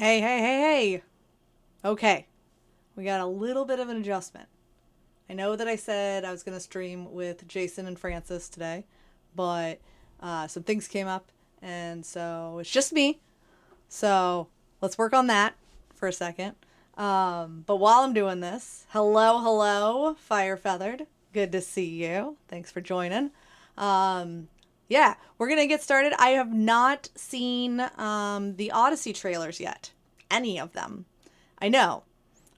Hey, hey, hey, hey. Okay, we got a little bit of an adjustment. I know that I said I was going to stream with Jason and Francis today, but some things came up, and so it's just me. So let's work on that for a second. But while I'm doing this, hello, hello, Fire Feathered. Good to see you. Thanks for joining. Um, yeah, we're gonna get started. I have not seen the Odyssey trailers yet, any of them. I know,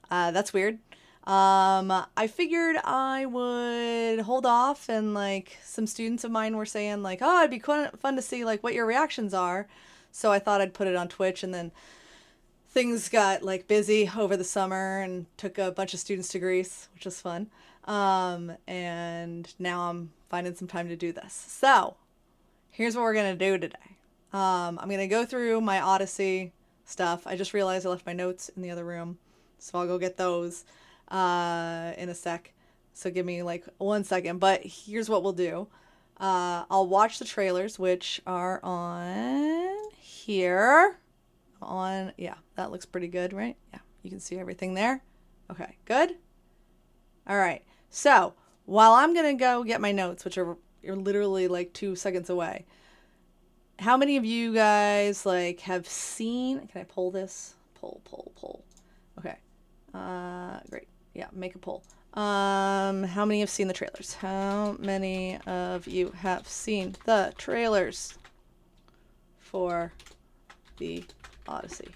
that's weird. I figured I would hold off, and like some students of mine were saying, like, oh, it'd be fun to see like what your reactions are. So I thought I'd put it on Twitch, and then things got like busy over the summer and took a bunch of students to Greece, which was fun. And now I'm finding some time to do this. So here's what we're gonna do today. I'm gonna go through my Odyssey stuff. I just realized I left my notes in the other room, so I'll go get those in a sec. So give me like 1 second. But here's what we'll do. I'll watch the trailers, which are on here. Yeah, that looks pretty good, right? Yeah, you can see everything there. Okay, good. All right. So while I'm gonna go get my notes, which are literally like 2 seconds away, how many of you guys like have seen? Can I pull this? Pull. Okay. Great. Yeah, make a poll. How many have seen the trailers? How many of you have seen the trailers for the Odyssey?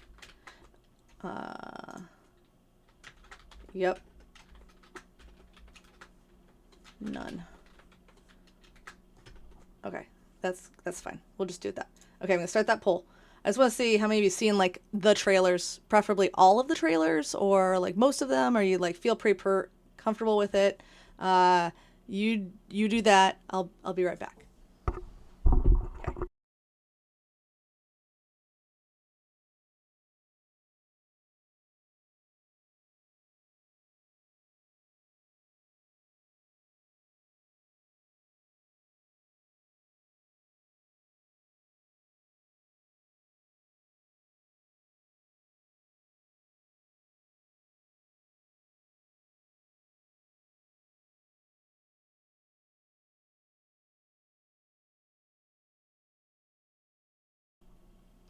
Yep. None. Okay, that's fine. We'll just do that. Okay, I'm gonna start that poll. I just want to see how many of you seen like the trailers, preferably all of the trailers, or like most of them, or you like feel pretty comfortable with it. You do that. I'll be right back. Okay.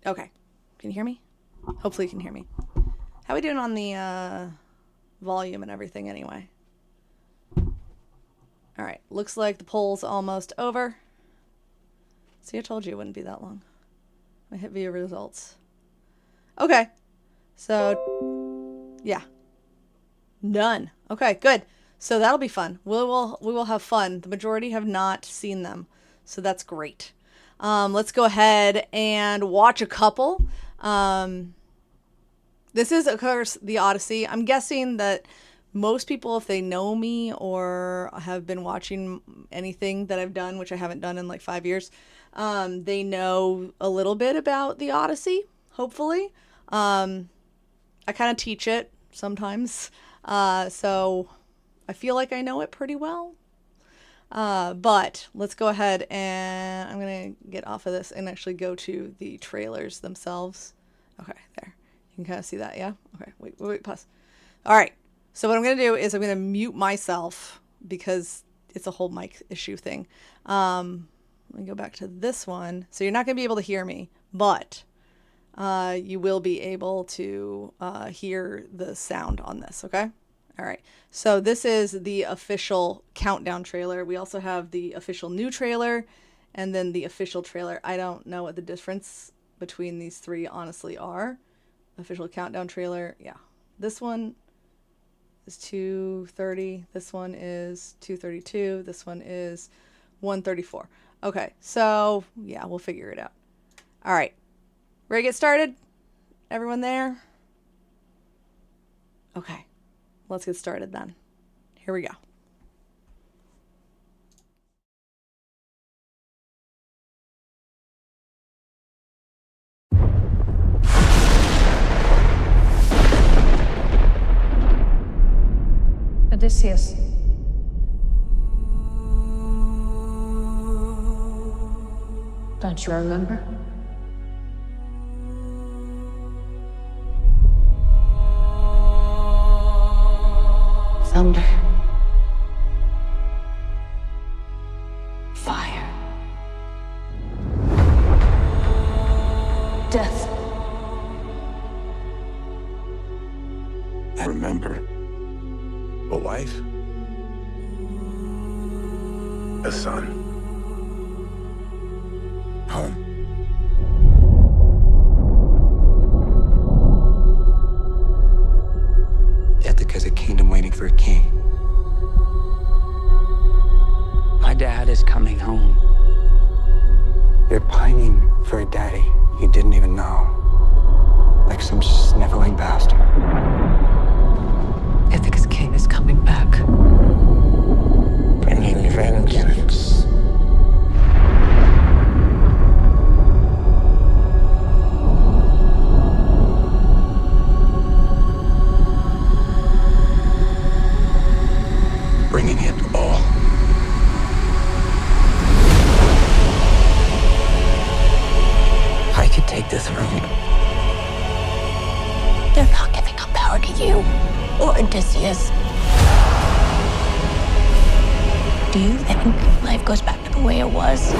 Okay. Can you hear me? Hopefully you can hear me. How are we doing on the volume and everything anyway? All right. Looks like the poll's almost over. See, I told you it wouldn't be that long. I hit view results. Okay. So, yeah. None. Okay, good. So that'll be fun. We will have fun. The majority have not seen them, so that's great. Let's go ahead and watch a couple. This is, of course, the Odyssey. I'm guessing that most people, if they know me or have been watching anything that I've done, which I haven't done in like 5 years, they know a little bit about the Odyssey, hopefully. I kind of teach it sometimes, so I feel like I know it pretty well. But let's go ahead and I'm going to get off of this and actually go to the trailers themselves. Okay, there. You can kind of see that, yeah? Okay, wait, pause. All right. So what I'm going to do is I'm going to mute myself because it's a whole mic issue thing. Let me go back to this one. So you're not going to be able to hear me, but you will be able to hear the sound on this, okay? All right. So this is the official countdown trailer. We also have the official new trailer and then the official trailer. I don't know what the difference between these three honestly are. Official countdown trailer. Yeah. This one is 2:30. This one is 2:32. This one is 1:34. Okay. So, yeah, we'll figure it out. All right. Ready to get started? Everyone there? Okay. Let's get started then. Here we go. Odysseus. Don't you remember? thunder, fire, death. I remember a wife, a son, home. Ithaca's a kingdom waiting for a king. My dad is coming home. You're pining for a daddy you didn't even know. Like some sniveling bastard. Ithaca's king is coming back. Bringing vengeance. Bringing it all. I could take the throne. They're not giving up power to you or Odysseus. Do you think life goes back to the way it was?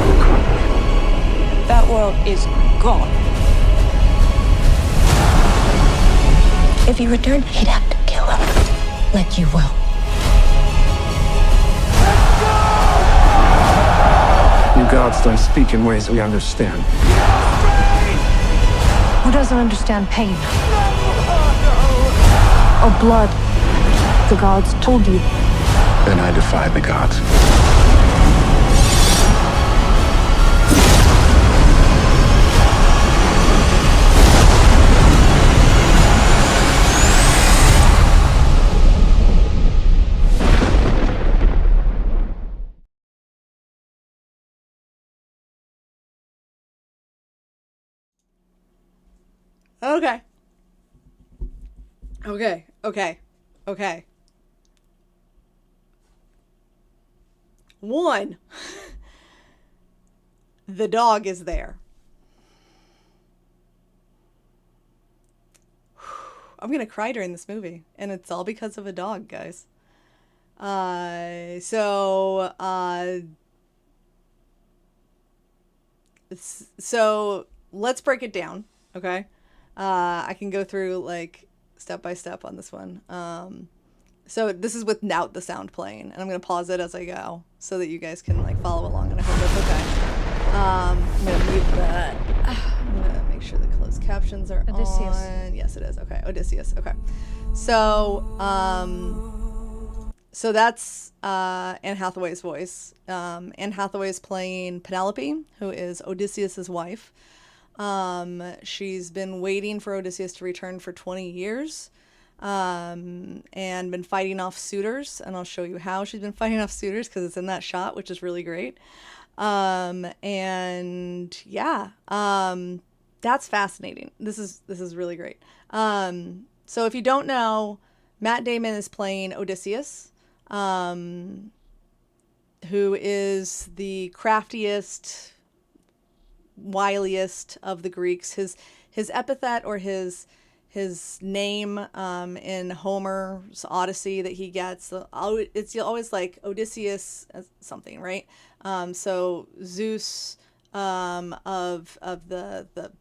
That world is gone. If he returned, he'd have to kill him, like you will. You gods don't speak in ways we understand. Who doesn't understand pain? Or blood? The gods told you. Then I defied the gods. Okay. Okay. Okay. Okay. One, the dog is there. I'm going to cry during this movie, and it's all because of a dog, guys. So let's break it down, okay? I can go through like step by step on this one. So this is without the sound playing, and I'm gonna pause it as I go so that you guys can like follow along, and I hope that's okay. I'm gonna mute that. I'm gonna make sure the closed captions are Odysseus. on. Yes, it is. Okay, Odysseus. Okay, so so that's Anne Hathaway's voice. Anne Hathaway is playing Penelope, who is Odysseus's wife. She's been waiting for Odysseus to return for 20 years. And been fighting off suitors, and I'll show you how she's been fighting off suitors because it's in that shot, which is really great. And yeah, that's fascinating. This is really great. So if you don't know, Matt Damon is playing Odysseus, who is the craftiest, wiliest of the Greeks. His epithet, or his name in Homer's Odyssey that he gets, it's always like Odysseus something, right? So Zeus of the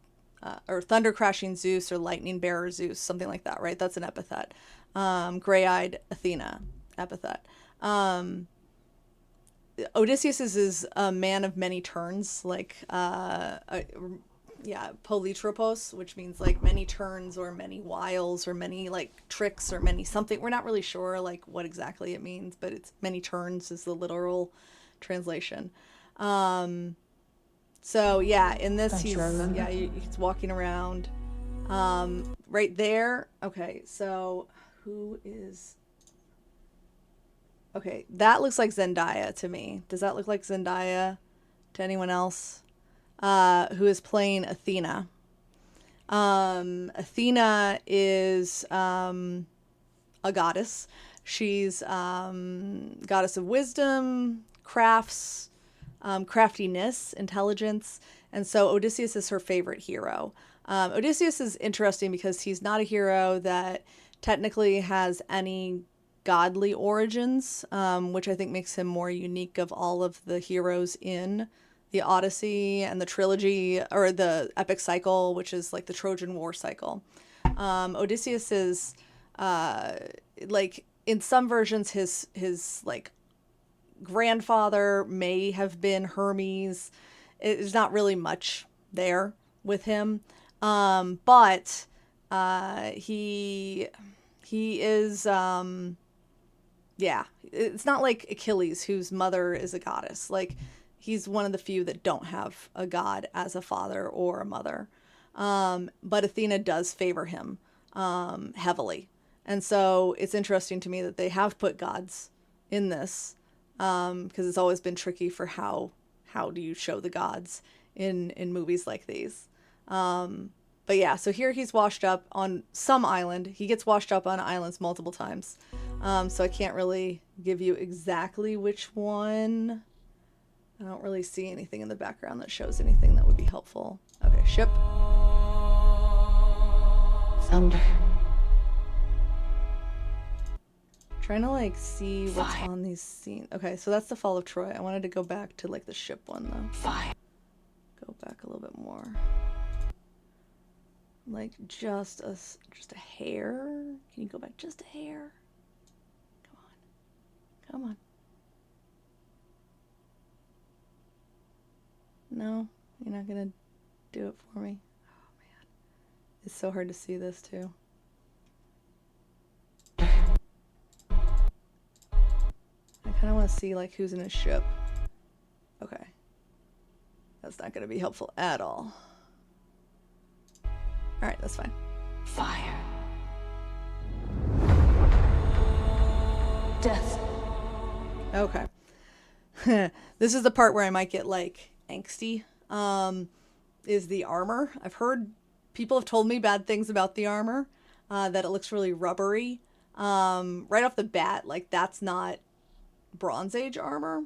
or thunder crashing Zeus, or lightning bearer Zeus, something like that, right? That's an epithet. Gray-eyed Athena epithet. Odysseus is a man of many turns, like polytropos, which means like many turns or many wiles or many like tricks or many something. We're not really sure like what exactly it means, but it's many turns is the literal translation. So yeah, in this he's walking around right there. Okay, so who is... Okay, that looks like Zendaya to me. Does that look like Zendaya to anyone else? Who is playing Athena. Athena is a goddess. She's goddess of wisdom, crafts, craftiness, intelligence, and so Odysseus is her favorite hero. Odysseus is interesting because he's not a hero that technically has any godly origins, which I think makes him more unique of all of the heroes in the Odyssey and the trilogy, or the epic cycle, which is like the Trojan War cycle. Odysseus is like in some versions his like grandfather may have been Hermes. There's not really much there with him, but he is yeah, it's not like Achilles, whose mother is a goddess. Like, he's one of the few that don't have a god as a father or a mother. But Athena does favor him heavily. And so it's interesting to me that they have put gods in this, because it's always been tricky for how do you show the gods in movies like these. But yeah, so here he's washed up on some island. He gets washed up on islands multiple times. So I can't really give you exactly which one. I don't really see anything in the background that shows anything that would be helpful. Okay, ship. Thunder. Trying to like see what's on these scenes. Okay, so that's the fall of Troy. I wanted to go back to like the ship one though. Fire. Go back a little bit more. Like just a hair. Can you go back just a hair? Come on. Come on. No, you're not gonna do it for me. Oh man, it's so hard to see this too. I kind of want to see like who's in his ship. Okay, that's not gonna be helpful at all. All right, that's fine. Fire. Death. Okay. This is the part where I might get like angsty. Is the armor. I've heard people have told me bad things about the armor, that it looks really rubbery. Right off the bat, like that's not Bronze Age armor.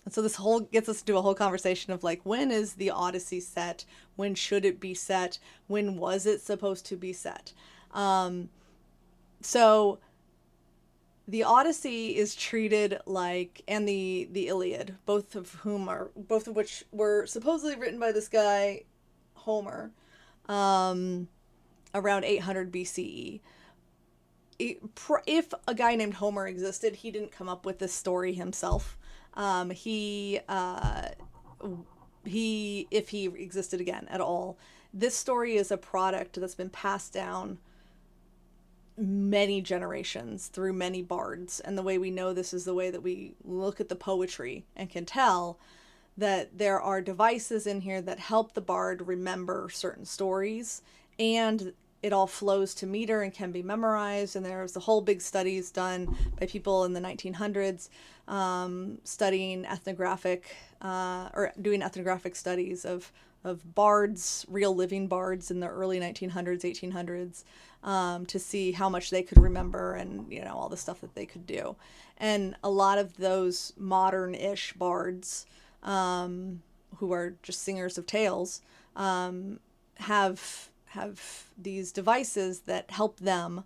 And so this whole gets us to a whole conversation of like, when is the Odyssey set? When should it be set? When was it supposed to be set? So the Odyssey is treated like, and the Iliad, both of which were supposedly written by this guy Homer, around 800 BCE. If a guy named Homer existed, he didn't come up with this story himself. If he existed again at all, this story is a product that's been passed down many generations through many bards. And the way we know this is the way that we look at the poetry and can tell that there are devices in here that help the bard remember certain stories, and it all flows to meter and can be memorized. And there's the whole big studies done by people in the 1900s, studying ethnographic, or doing ethnographic studies of bards, real living bards in the early 1900s, 1800s, to see how much they could remember and, you know, all the stuff that they could do. And a lot of those modern-ish bards, who are just singers of tales, have these devices that help them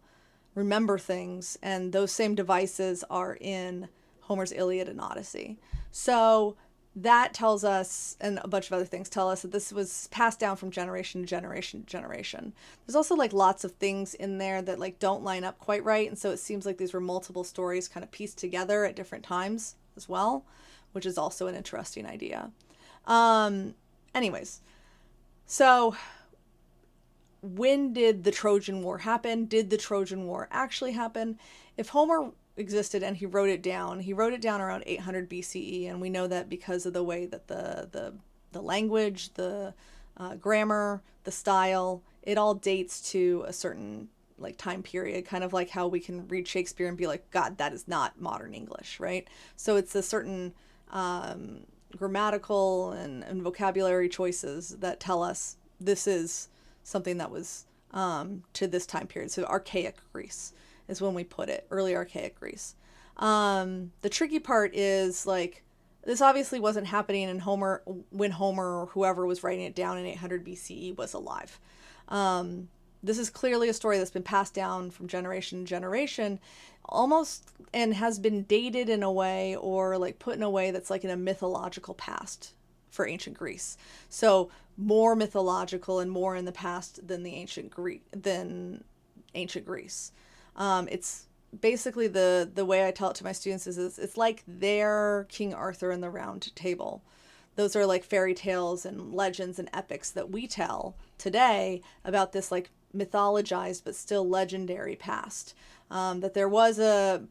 remember things, and those same devices are in Homer's Iliad and Odyssey. So that tells us, and a bunch of other things tell us, that this was passed down from generation to generation to generation. There's also like lots of things in there that like don't line up quite right, and so it seems like these were multiple stories kind of pieced together at different times as well, which is also an interesting idea. Anyways, so when did the Trojan War happen? Did the Trojan War actually happen? If Homer existed and he wrote it down around 800 BCE, and we know that because of the way that the language, the grammar, the style, it all dates to a certain like time period, kind of like how we can read Shakespeare and be like, God, that is not modern English, right? So it's a certain grammatical and vocabulary choices that tell us this is something that was to this time period. So archaic Greece is when we put it, early archaic Greece. The tricky part is like, this obviously wasn't happening in when Homer or whoever was writing it down in 800 BCE was alive. This is clearly a story that's been passed down from generation to generation, almost, and has been dated in a way, or like put in a way that's like in a mythological past for ancient Greece. So more mythological and more in the past than ancient Greece. It's basically the way I tell it to my students is it's like their King Arthur and the Round Table. Those are like fairy tales and legends and epics that we tell today about this like mythologized but still legendary past. That there was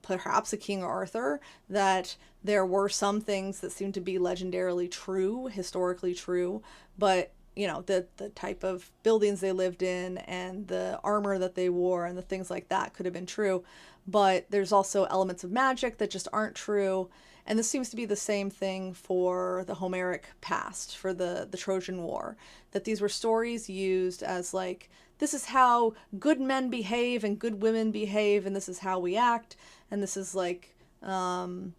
perhaps a King Arthur, that there were some things that seemed to be legendarily true, historically true, but the type of buildings they lived in and the armor that they wore and the things like that could have been true. But there's also elements of magic that just aren't true. And this seems to be the same thing for the Homeric past, for the Trojan War, that these were stories used as like, this is how good men behave and good women behave, and this is how we act, and this is like, all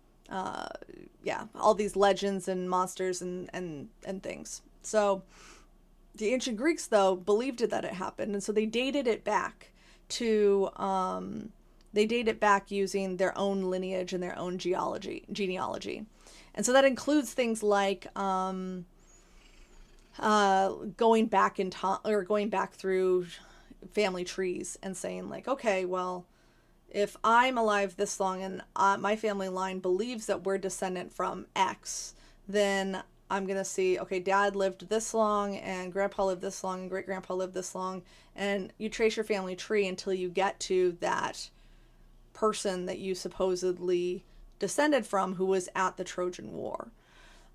these legends and monsters and things. So the ancient Greeks, though, believed that it happened, and so they dated it back to using their own lineage and their own genealogy. And so that includes things like going back in time, or going back through family trees and saying like, okay, well, if I'm alive this long and my family line believes that we're descendant from X, then I'm going to see, okay, dad lived this long and grandpa lived this long and great grandpa lived this long. And you trace your family tree until you get to that person that you supposedly descended from who was at the Trojan War.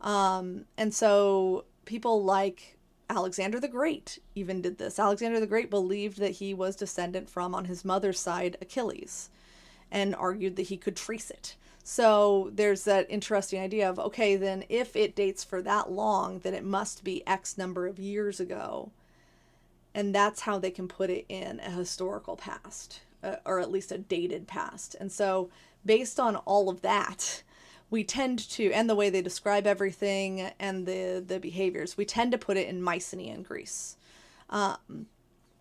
And so people like Alexander the Great even did this. Alexander the Great believed that he was descendant from, on his mother's side, Achilles, and argued that he could trace it. So there's that interesting idea of, okay, then if it dates for that long, then it must be X number of years ago. And that's how they can put it in a historical past, or at least a dated past. And so based on all of that, we tend to, and the way they describe everything and the behaviors, we tend to put it in Mycenaean Greece,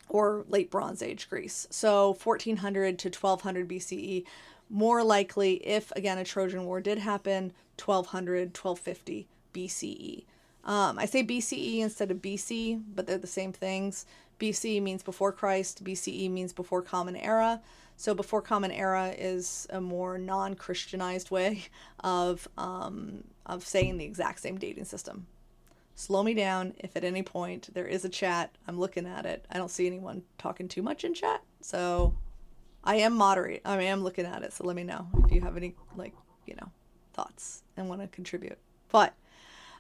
or late Bronze Age Greece. So 1400 to 1200 BCE, more likely, if again a Trojan War did happen, 1200, 1250 BCE. I say BCE instead of BC, but they're the same things. BC means before Christ, BCE means before Common Era. So before Common Era is a more non-Christianized way of saying the exact same dating system. Slow me down if at any point there is a chat. I'm looking at it. I don't see anyone talking too much in chat, so I am looking at it. So let me know if you have any thoughts and want to contribute. But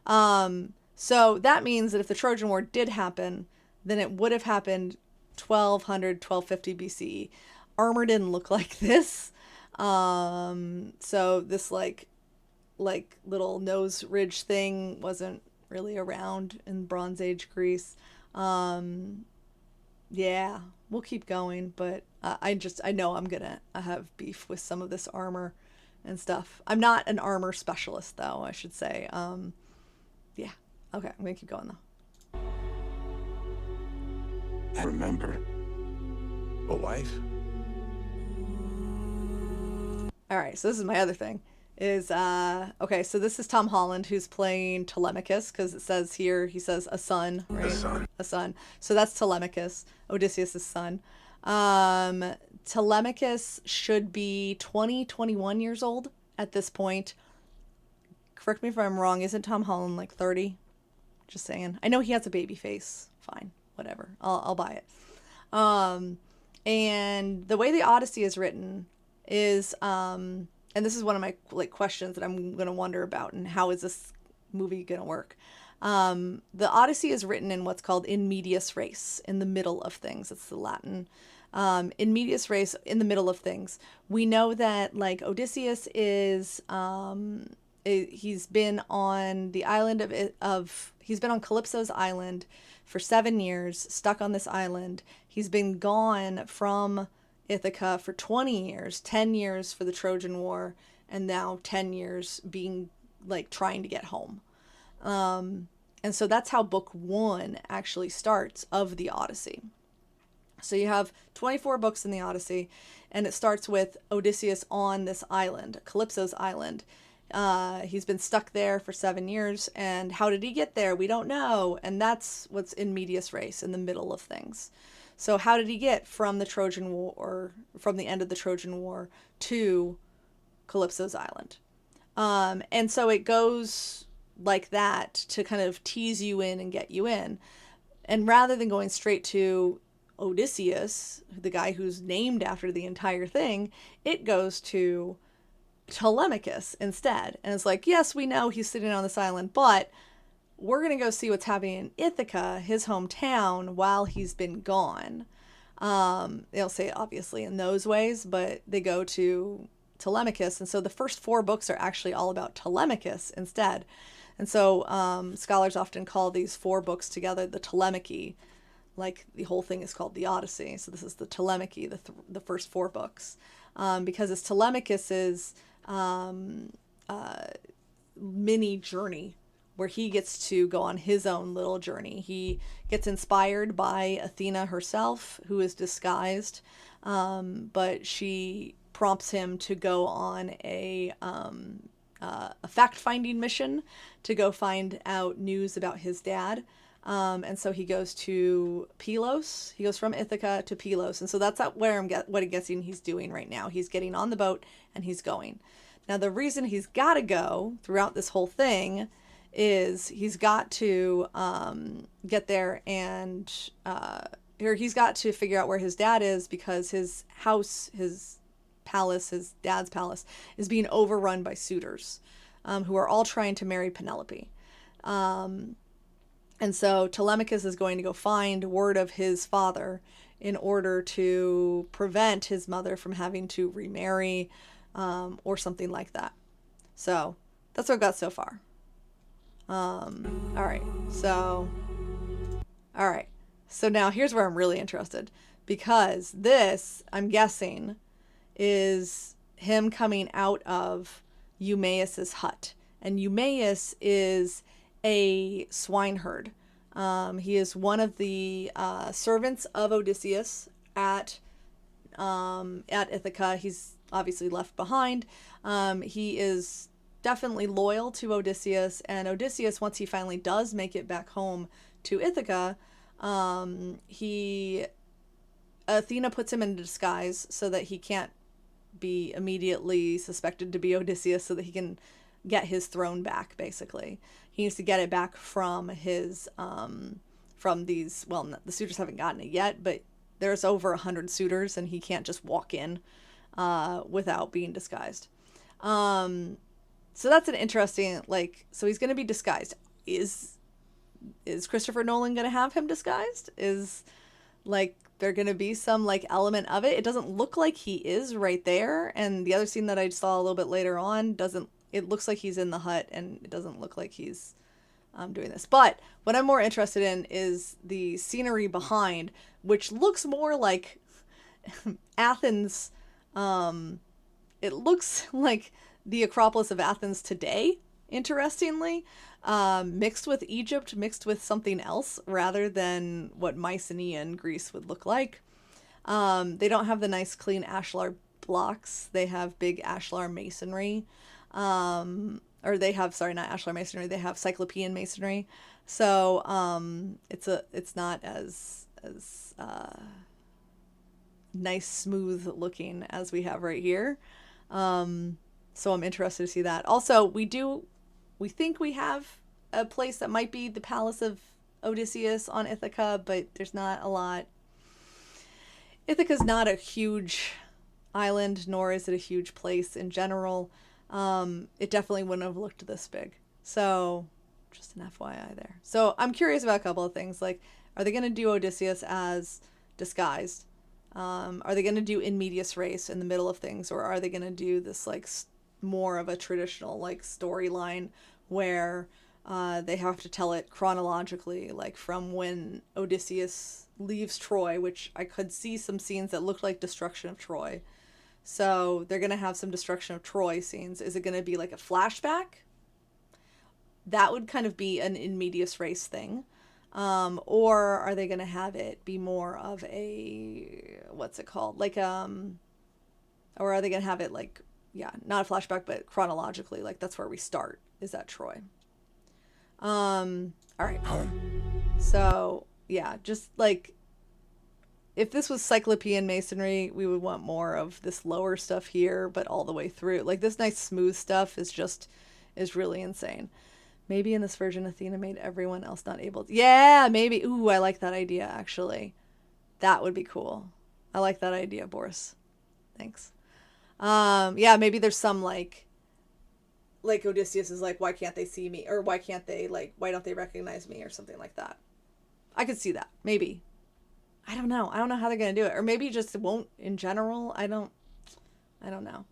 so that means that if the Trojan War did happen, then it would have happened 1200, 1250 BCE. Armor didn't look like this. So this like little nose ridge thing wasn't really around in Bronze Age Greece. Yeah, we'll keep going, but I know I'm gonna have beef with some of this armor and stuff. I'm not an armor specialist, though, I should say. Yeah. Okay, I'm gonna keep going though. I remember a wife. All right, so this is my other thing. Okay, so this is Tom Holland who's playing Telemachus, because it says here, he says a son, right? A son. So that's Telemachus, Odysseus' son. Telemachus should be 21 years old at this point. Correct me if I'm wrong, isn't Tom Holland like 30? Just saying. I know he has a baby face. Fine, whatever. I'll buy it. And the way the Odyssey is written is, and this is one of my questions that I'm going to wonder about, and how is this movie going to work? The Odyssey is written in what's called in medias res, in the middle of things. It's the Latin. In medias res, in the middle of things. We know that Odysseus is, he's been on the island he's been on Calypso's island for 7 years, stuck on this island. He's been gone from Ithaca for 20 years, 10 years for the Trojan War, and now 10 years being trying to get home. And so that's how book 1 actually starts of the Odyssey. So you have 24 books in the Odyssey, and it starts with Odysseus on this island, Calypso's island. He's been stuck there for 7 years, and how did he get there? We don't know, and that's what's in medias res, in the middle of things. So how did he get from the Trojan War, or from the end of the Trojan War, to Calypso's island? And so it goes like that to kind of tease you in and get you in. And rather than going straight to Odysseus, the guy who's named after the entire thing, it goes to Telemachus instead. And it's like, yes, we know he's sitting on this island, but we're going to go see what's happening in Ithaca, his hometown, while he's been gone. They don't say it obviously in those ways, but they go to Telemachus. And so the first 4 books are actually all about Telemachus instead. And so scholars often call these 4 books together the Telemachy, like the whole thing is called the Odyssey. So this is the Telemachy, the first 4 books, because it's Telemachus's mini journey where he gets to go on his own little journey. He gets inspired by Athena herself, who is disguised, but she prompts him to go on a fact-finding mission to go find out news about his dad. And so he goes to Pylos. He goes from Ithaca to Pylos. And so that's where I'm guessing he's doing right now. He's getting on the boat and he's going. Now, the reason he's got to go throughout this whole thing is he's got to get there and or he's got to figure out where his dad is, because his house, his palace, his dad's palace, is being overrun by suitors who are all trying to marry Penelope. And so Telemachus is going to go find word of his father in order to prevent his mother from having to remarry or something like that. So that's what I've got so far. All right. So now here's where I'm really interested, because this, I'm guessing, is him coming out of Eumaeus's hut. And Eumaeus is a swineherd. He is one of the servants of Odysseus at Ithaca. He's obviously left behind. He is definitely loyal to Odysseus, and Odysseus, once he finally does make it back home to Ithaca, Athena puts him in disguise so that he can't be immediately suspected to be Odysseus, so that he can get his throne back. Basically, he needs to get it back from his from these, well, the suitors haven't gotten it yet, but there's over 100 suitors and he can't just walk in without being disguised. So that's an interesting, so he's going to be disguised. Is Christopher Nolan going to have him disguised? Is there going to be some element of it? It doesn't look like he is right there. And the other scene that I saw a little bit later on it looks like he's in the hut, and it doesn't look like he's doing this. But what I'm more interested in is the scenery behind, which looks more like Athens. It looks like the Acropolis of Athens today, interestingly, mixed with Egypt, mixed with something else, rather than what Mycenaean Greece would look like. They don't have the nice, clean ashlar blocks. They have big ashlar masonry. Or they have, sorry, not ashlar masonry, they have Cyclopean masonry. So it's not as nice, smooth looking as we have right here. So I'm interested to see that. Also, we think we have a place that might be the palace of Odysseus on Ithaca, but there's not a lot. Ithaca's not a huge island, nor is it a huge place in general. It definitely wouldn't have looked this big. So just an FYI there. So I'm curious about a couple of things. Are they going to do Odysseus as disguised? Are they going to do in medias res in the middle of things? Or are they going to do this more of a traditional storyline where they have to tell it chronologically, from when Odysseus leaves Troy, which I could see some scenes that looked like destruction of Troy. So they're going to have some destruction of Troy scenes. Is it going to be a flashback? That would kind of be an in medias res thing. Or are they going to have it be more of a, what's it called? Like, or are they going to have it like, yeah, not a flashback, but chronologically, like that's where we start, is at Troy. All right. So, yeah, just like, if this was Cyclopean masonry, we would want more of this lower stuff here, but all the way through. Like, this nice smooth stuff is really insane. Maybe in this version, Athena made everyone else not able to. Yeah, maybe. Ooh, I like that idea, actually. That would be cool. I like that idea, Boris. Thanks. Yeah, maybe there's some, like Odysseus is like, why can't they see me? Or why can't they, like, why don't they recognize me? Or something like that. I could see that. Maybe. I don't know. I don't know how they're going to do it. Or maybe just won't in general. I don't know.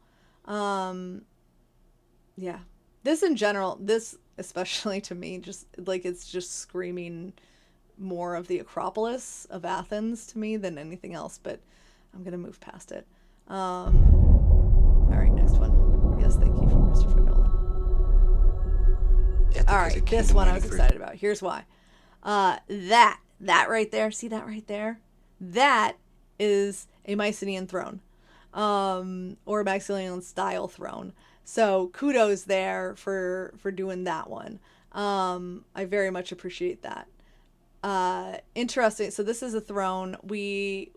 Yeah. This in general, this especially to me, just like, it's just screaming more of the Acropolis of Athens to me than anything else, but I'm going to move past it. All right, next one. Yes, thank you from Christopher Nolan. All right, this one I was excited about. Here's why. That right there, see that right there? That is a Mycenaean throne, or a Mycenaean style throne. So kudos there for doing that one. I very much appreciate that. Interesting. So this is a throne. The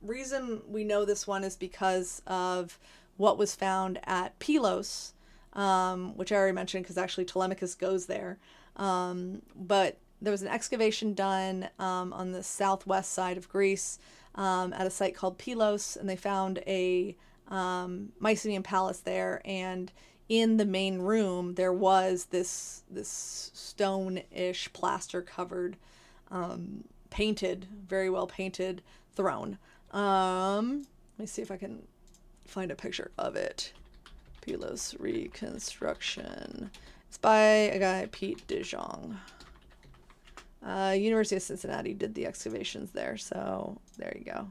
reason we know this one is because of what was found at Pylos, which I already mentioned because actually Telemachus goes there. But there was an excavation done on the southwest side of Greece at a site called Pylos, and they found a Mycenaean palace there. And in the main room, there was this stone-ish, plaster-covered, painted, very well painted throne. Let me see if I can find a picture of it. Pylos reconstruction. It's by a guy, Pete DeJong. University of Cincinnati did the excavations there, so there you go.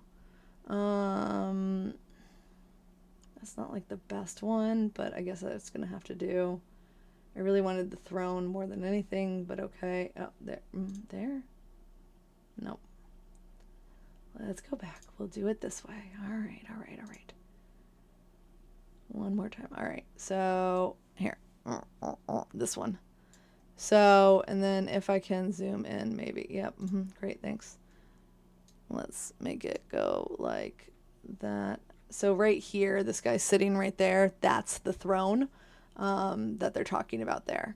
That's not like the best one, but I guess that's gonna have to do. I really wanted the throne more than anything, but okay. Oh, there. There? Nope. Let's go back. We'll do it this way. All right. One more time. All right. So, here. This one. So, and then if I can zoom in, maybe. Yep. Great. Thanks. Let's make it go like that. So right here, this guy's sitting right there. That's the throne that they're talking about there.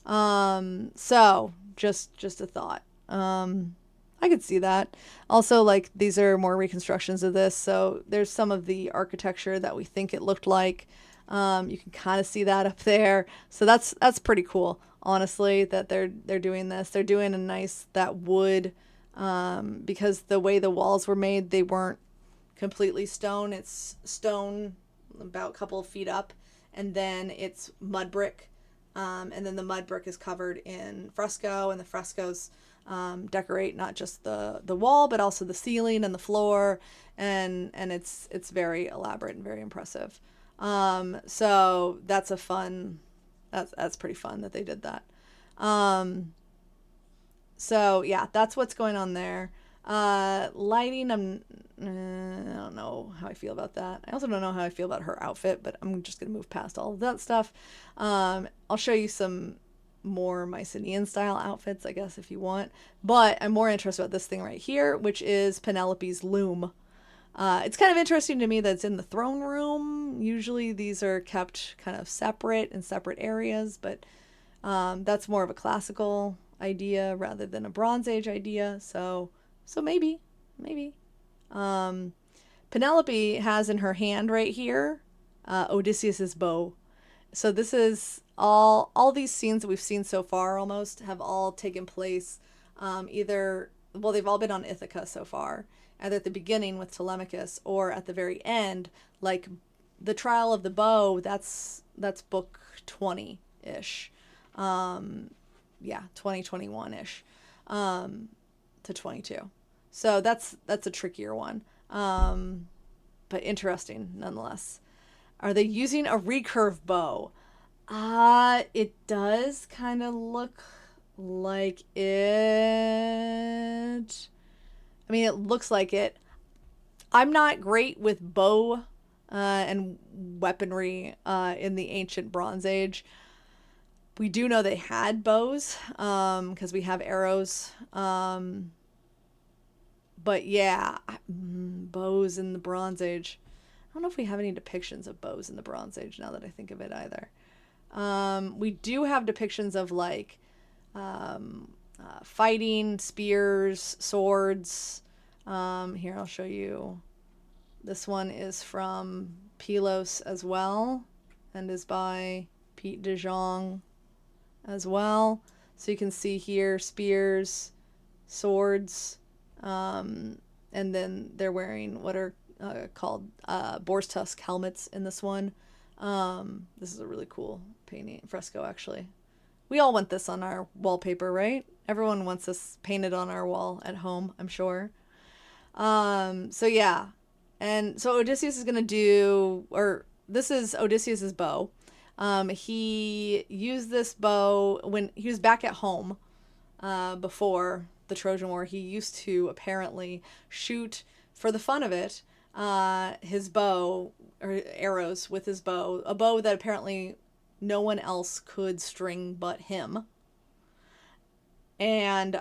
So just a thought. I could see that. Also, like, these are more reconstructions of this. So there's some of the architecture that we think it looked like. You can kind of see that up there. So that's pretty cool, honestly, that they're doing this. They're doing a nice, that wood, because the way the walls were made, they weren't completely stone. It's stone about a couple of feet up, and then it's mud brick. And then the mud brick is covered in fresco, and the frescoes decorate not just the wall, but also the ceiling and the floor, and it's very elaborate and very impressive. So that's pretty fun that they did that. So yeah, that's what's going on there. Lighting, I don't know how I feel about that. I also don't know how I feel about her outfit, but I'm just gonna move past all of that stuff. I'll show you some more Mycenaean style outfits, I guess, if you want. But I'm more interested about this thing right here, which is Penelope's loom. It's kind of interesting to me that it's in the throne room. Usually these are kept kind of separate in separate areas, but that's more of a classical idea rather than a Bronze Age idea. So maybe. Penelope has in her hand right here Odysseus's bow. So this is all these scenes that we've seen so far almost have all taken place they've all been on Ithaca so far, either at the beginning with Telemachus or at the very end, like the trial of the bow. That's book 20-ish. 2021-ish to 22. So that's a trickier one, but interesting nonetheless. Are they using a recurve bow? It does kind of look like it. I mean, it looks like it. I'm not great with bow and weaponry in the ancient Bronze Age. We do know they had bows because we have arrows. But yeah, bows in the Bronze Age. I don't know if we have any depictions of bows in the Bronze Age now that I think of it either. We do have depictions of like fighting, spears, swords. Here, I'll show you. This one is from Pylos as well and is by Pete de Jong as well. So you can see here spears, swords, and then they're wearing what are called boar's tusk helmets in this one. This is a really cool painting fresco, actually. We all want this on our wallpaper, right? Everyone wants this painted on our wall at home, I'm sure. So yeah. And so Odysseus is going to do, or this is Odysseus's bow. He used this bow when he was back at home before the Trojan War. He used to apparently shoot, for the fun of it, his bow, or arrows with his bow, a bow that apparently no one else could string but him. And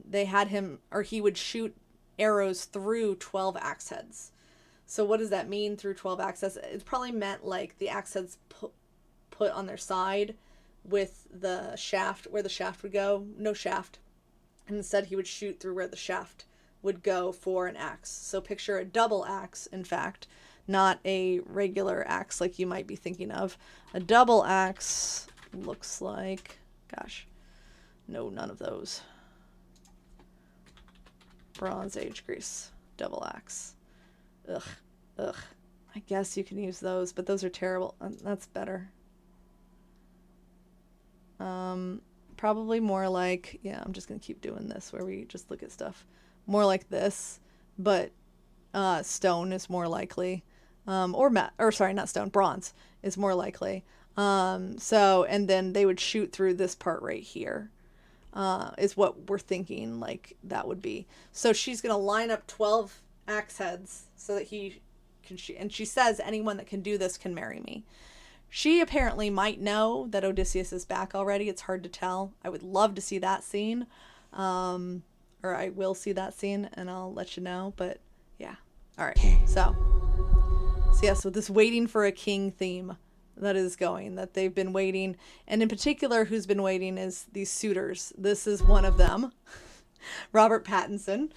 they had him, or he would shoot arrows through 12 axe heads. So what does that mean, through 12 axe heads? It probably meant like the axe heads put on their side with the shaft, where the shaft would go. No shaft. And instead he would shoot through where the shaft would go for an axe. So picture a double axe, in fact, not a regular axe like you might be thinking of. A double axe looks like, gosh, no, none of those. Bronze Age Greece, double axe. Ugh. I guess you can use those, but those are terrible. That's better. Probably more like, yeah, I'm just gonna keep doing this where we just look at stuff. More like this, but stone is more likely. Sorry, not stone, bronze is more likely. So, and then they would shoot through this part right here. Is what we're thinking like that would be. So she's gonna line up 12 axe heads so that he can and she says anyone that can do this can marry me. She apparently might know that Odysseus is back already. It's hard to tell. I would love to see that scene. Or I will see that scene and I'll let you know. But yeah. All right. So yeah, so this waiting for a king theme that is going, that they've been waiting. And in particular, who's been waiting is these suitors. This is one of them. Robert Pattinson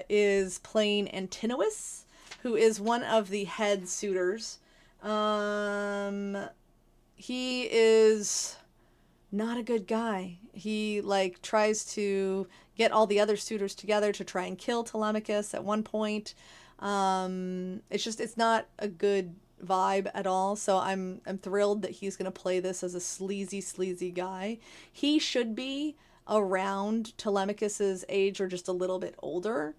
is playing Antinous, who is one of the head suitors. He is not a good guy. He like tries to get all the other suitors together to try and kill Telemachus at one point. It's not a good vibe at all. So I'm thrilled that he's going to play this as a sleazy guy. He should be around Telemachus's age or just a little bit older.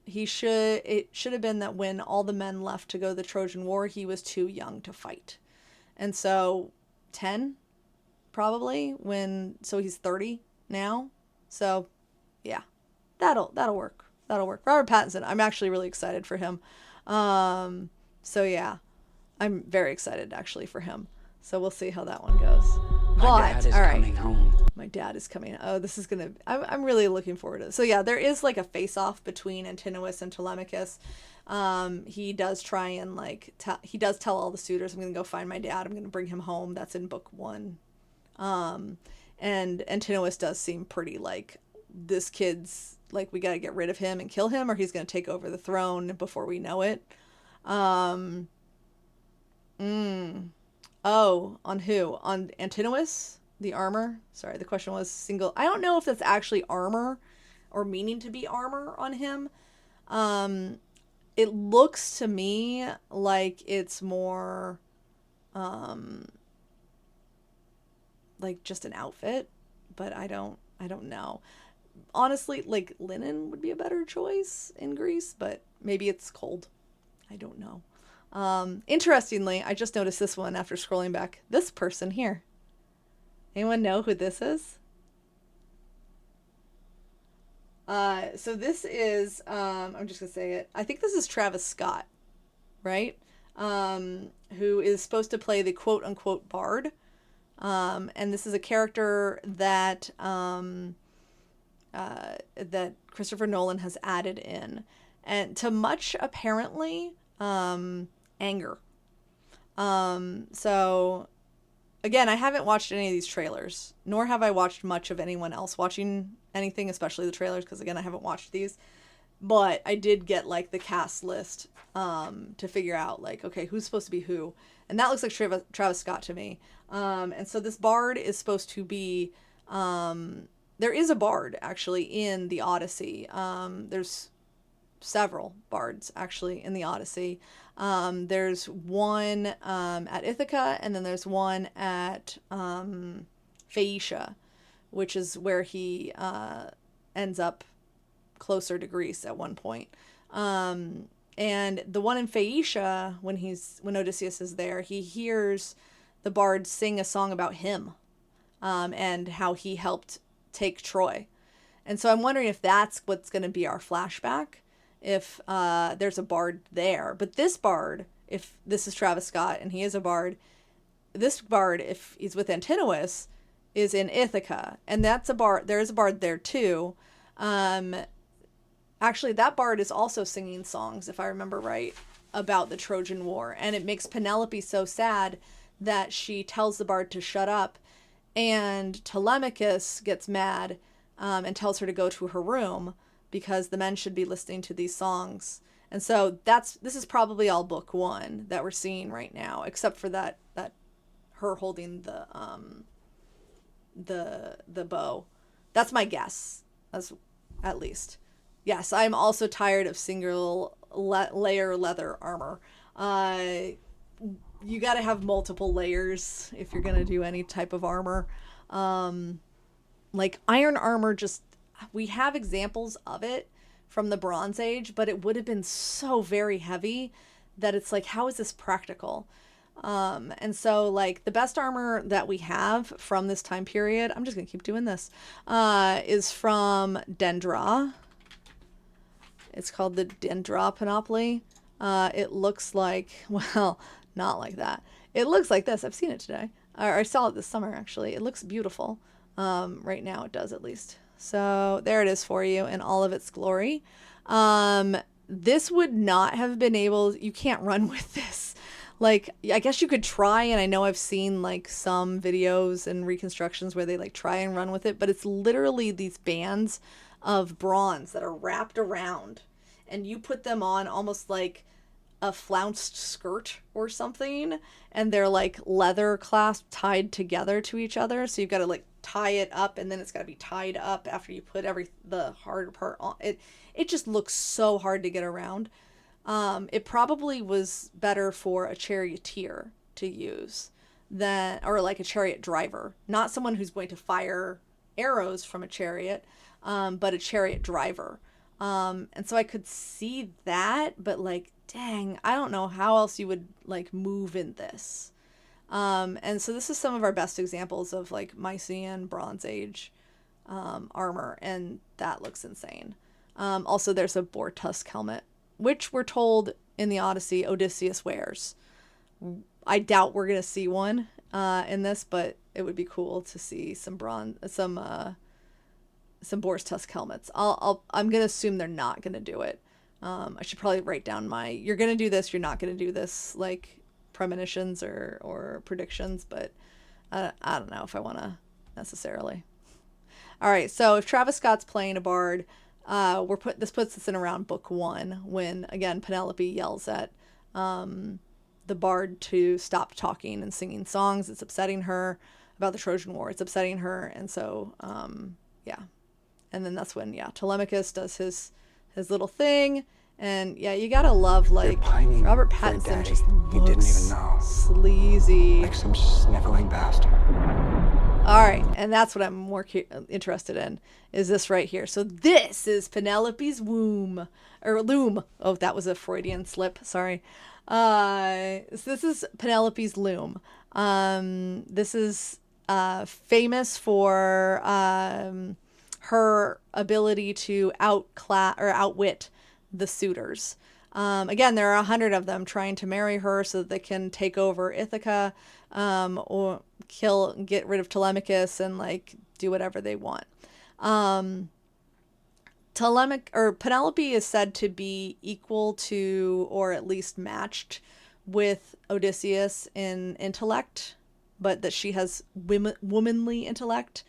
It should have been that when all the men left to go to the Trojan War, he was too young to fight. And so 10 probably so he's 30 now. So yeah, that'll work. That'll work. Robert Pattinson, I'm actually really excited for him. So yeah, I'm very excited actually for him. So we'll see how that one goes. My dad is coming home. My dad is coming. Oh, this is gonna. I'm really looking forward to it. So yeah, there is like a face-off between Antinous and Telemachus. He does try and he does tell all the suitors, "I'm gonna go find my dad. I'm gonna bring him home." That's in book 1. And Antinous does seem pretty like, this kid's like, we gotta get rid of him and kill him, or he's gonna take over the throne before we know it. Oh, on who? On Antinous? The armor? Sorry, the question was single. I don't know if that's actually armor or meaning to be armor on him. It looks to me like it's more like just an outfit, but I don't know. Honestly, like linen would be a better choice in Greece, but maybe it's cold. I don't know. Interestingly, I just noticed this one after scrolling back. This person here Anyone know who this is? So this is, I'm just gonna say it. I think this is Travis Scott, right? Who is supposed to play the quote unquote bard. And this is a character that that Christopher Nolan has added in, and to much apparently anger. So again, I haven't watched any of these trailers, nor have I watched much of anyone else watching anything, especially the trailers, because again, I haven't watched these. But I did get like the cast list to figure out like, okay, who's supposed to be who, and that looks like Travis Scott to me. And so this bard is supposed to be. There is a bard actually in the Odyssey. There's several bards actually in the Odyssey. There's one at Ithaca, and then there's one at Phaeacia, which is where he ends up closer to Greece at one point. And the one in Phaeacia, when Odysseus is there, he hears the bard sing a song about him, and how he helped take Troy. And so I'm wondering if that's what's going to be our flashback, if there's a bard there. But this bard, if this is Travis Scott and he is a bard, this bard, if he's with Antinous, is in Ithaca, and that's a bard. There is a bard there too. Actually, that bard is also singing songs, if I remember right, about the Trojan War, and it makes Penelope so sad that she tells the bard to shut up, and Telemachus gets mad and tells her to go to her room because the men should be listening to these songs. And so this is probably all book one that we're seeing right now, except for that her holding the bow. That's my guess, at least. Yes, I'm also tired of single layer leather armor. You got to have multiple layers if you're going to do any type of armor. Like iron armor, we have examples of it from the Bronze Age, but it would have been so very heavy that it's like, how is this practical? And so like the best armor that we have from this time period, I'm just going to keep doing this, is from Dendra. It's called the Dendra Panoply. It looks like, well, not like that. It looks like this. I've seen it today. Or I saw it this summer, actually. It looks beautiful. Right now it does, at least. So there it is for you in all of its glory. This would not have been you can't run with this. Like, I guess you could try, and I know I've seen like some videos and reconstructions where they like try and run with it, but it's literally these bands of bronze that are wrapped around, and you put them on almost like a flounced skirt or something, and they're like leather clasp tied together to each other, so you've got to like tie it up, and then it's got to be tied up after you put the hard part on it. It just looks so hard to get around. It probably was better for a charioteer to use or like a chariot driver, not someone who's going to fire arrows from a chariot, but a chariot driver. And so I could see that, but like, dang, I don't know how else you would like move in this. And so this is some of our best examples of like Mycenaean Bronze Age armor, and that looks insane. Also, there's a boar tusk helmet, which we're told in the Odyssey Odysseus wears. I doubt we're gonna see one in this, but it would be cool to see some boar's tusk helmets. I'm gonna assume they're not gonna do it. I should probably write down you're gonna do this, you're not gonna do this, like premonitions or predictions, but I don't know if I want to necessarily. All right, so if Travis Scott's playing a bard, this puts us in around book one, when again Penelope yells at the bard to stop talking and singing songs. It's upsetting her about the Trojan War. It's upsetting her, and so yeah. And then that's when Telemachus does his little thing, and you gotta love like Robert Pattinson just looks you didn't even know. Sleazy, like some sniveling bastard. All right, and that's what I'm more interested in, is this right here. So this is Penelope's loom. Oh, that was a Freudian slip. Sorry. So this is Penelope's loom. This is famous for her ability to outwit the suitors. Again, there are 100 of them trying to marry her so that they can take over Ithaca, or get rid of Telemachus and like do whatever they want. Penelope is said to be equal to, or at least matched with Odysseus in intellect, but that she has womanly intellect,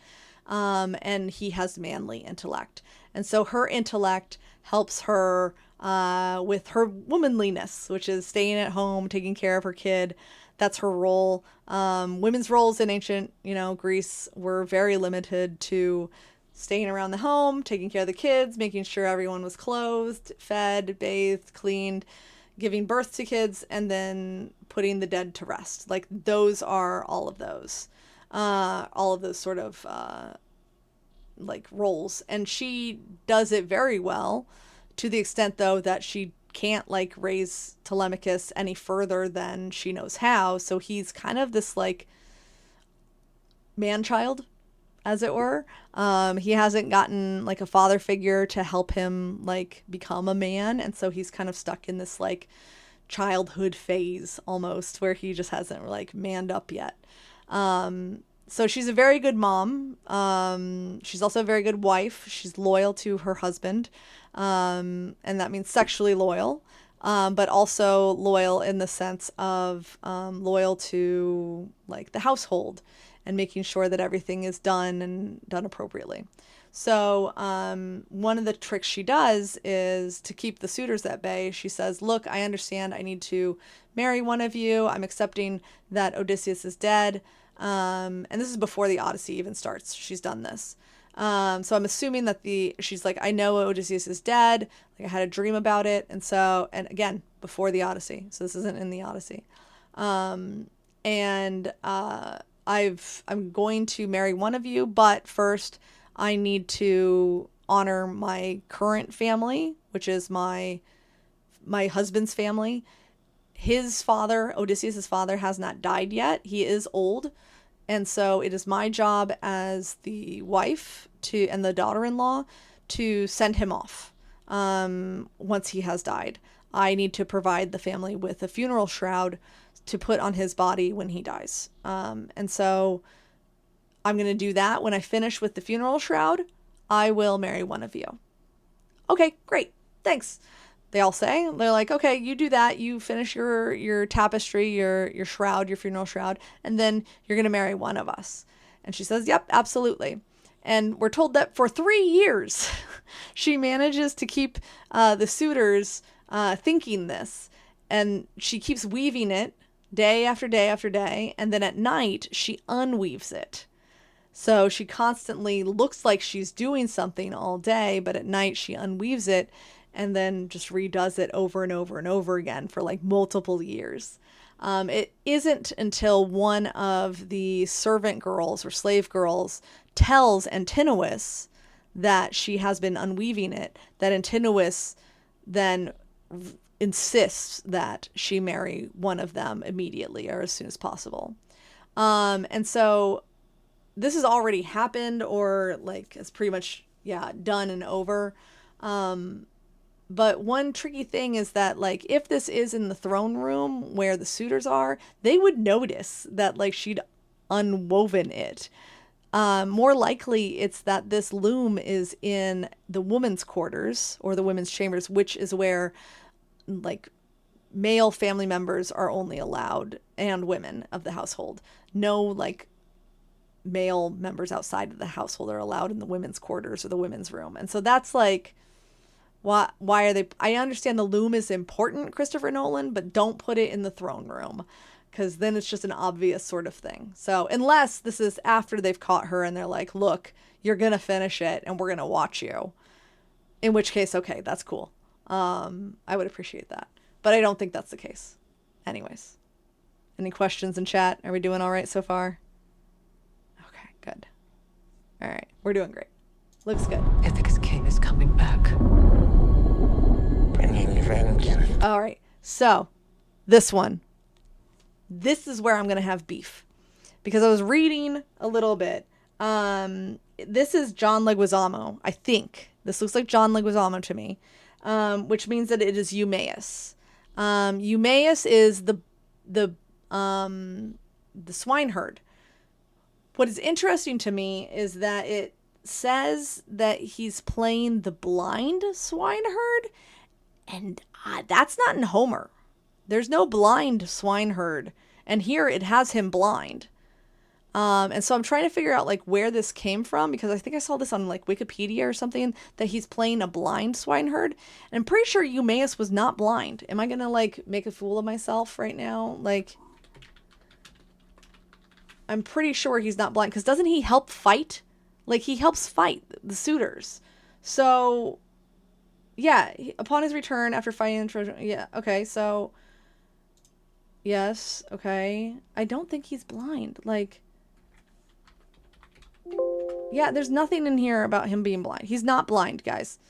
and he has manly intellect. And so her intellect helps her with her womanliness, which is staying at home, taking care of her kid. That's her role. Women's roles in ancient, Greece were very limited to staying around the home, taking care of the kids, making sure everyone was clothed, fed, bathed, cleaned, giving birth to kids, and then putting the dead to rest. Like those are all of those sort of like roles. And she does it very well, to the extent though that she can't like raise Telemachus any further than she knows how. So he's kind of this like man-child, as it were. He hasn't gotten like a father figure to help him like become a man. And so he's kind of stuck in this like childhood phase almost, where he just hasn't like manned up yet. So she's a very good mom. She's also a very good wife. She's loyal to her husband. And that means sexually loyal, but also loyal in the sense of loyal to like the household and making sure that everything is done and done appropriately. So one of the tricks she does is to keep the suitors at bay. She says, look, I understand I need to marry one of you. I'm accepting that Odysseus is dead. And this is before the Odyssey even starts. She's done this. So I'm assuming that she's like, I know Odysseus is dead. Like I had a dream about it. And again, before the Odyssey. So this isn't in the Odyssey. I'm going to marry one of you, but first I need to honor my current family, which is my husband's family. His father, Odysseus' father, has not died yet. He is old. And so it is my job as the wife and the daughter-in-law to send him off once he has died. I need to provide the family with a funeral shroud to put on his body when he dies. And so I'm going to do that. When I finish with the funeral shroud, I will marry one of you. Okay, great. Thanks. They all say. They're like, okay, you do that. You finish your tapestry, your shroud, your funeral shroud, and then you're going to marry one of us. And she says, yep, absolutely. And we're told that for 3 years, she manages to keep the suitors thinking this. And she keeps weaving it day after day after day. And then at night, she unweaves it. So she constantly looks like she's doing something all day, but at night she unweaves it and then just redoes it over and over and over again for like multiple years. It isn't until one of the servant girls or slave girls tells Antinous that she has been unweaving it, that Antinous then insists that she marry one of them immediately or as soon as possible. And so this has already happened, or like it's pretty much, done and over. But one tricky thing is that like if this is in the throne room where the suitors are, they would notice that like she'd unwoven it. More likely it's that this loom is in the women's quarters or the women's chambers, which is where like male family members are only allowed, and women of the household. No like male members outside of the household are allowed in the women's quarters or the women's room. And so that's like, why are they? I understand the loom is important, Christopher Nolan, but don't put it in the throne room, because then it's just an obvious sort of thing. So unless this is after they've caught her and they're like, look, you're going to finish it and we're going to watch you. In which case, okay, that's cool. I would appreciate that. But I don't think that's the case. Anyways, any questions in chat? Are we doing all right so far? Okay, good. All right, we're doing great. Looks good. Ithaca's king is coming back. Bringing revenge. All right, so this one. This is where I'm going to have beef. because I was reading a little bit. This is John Leguizamo, I think. This looks like John Leguizamo to me, which means that it is Eumaeus. Eumaeus is the swineherd. What is interesting to me is that it says that he's playing the blind swineherd, and that's not in Homer. There's no blind swineherd, and here it has him blind. And so I'm trying to figure out like where this came from, because I think I saw this on like Wikipedia or something, that he's playing a blind swineherd. And I'm pretty sure Eumaeus was not blind. Am I gonna like make a fool of myself right now? Like, I'm pretty sure he's not blind, because doesn't he help fight? Like, he helps fight the suitors. So, yeah, upon his return after fighting the Trojan, yeah, okay, so, yes, okay. I don't think he's blind. Like, yeah, there's nothing in here about him being blind. He's not blind, guys.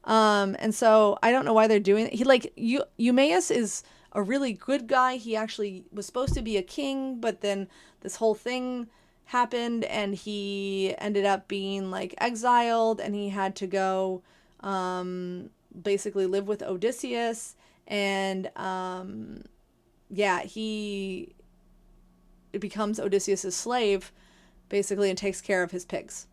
And so I don't know why they're doing it. He like Eumaeus is a really good guy. He actually was supposed to be a king, but then this whole thing happened and he ended up being like exiled, and he had to go basically live with Odysseus, and yeah, he becomes Odysseus's slave basically and takes care of his pigs.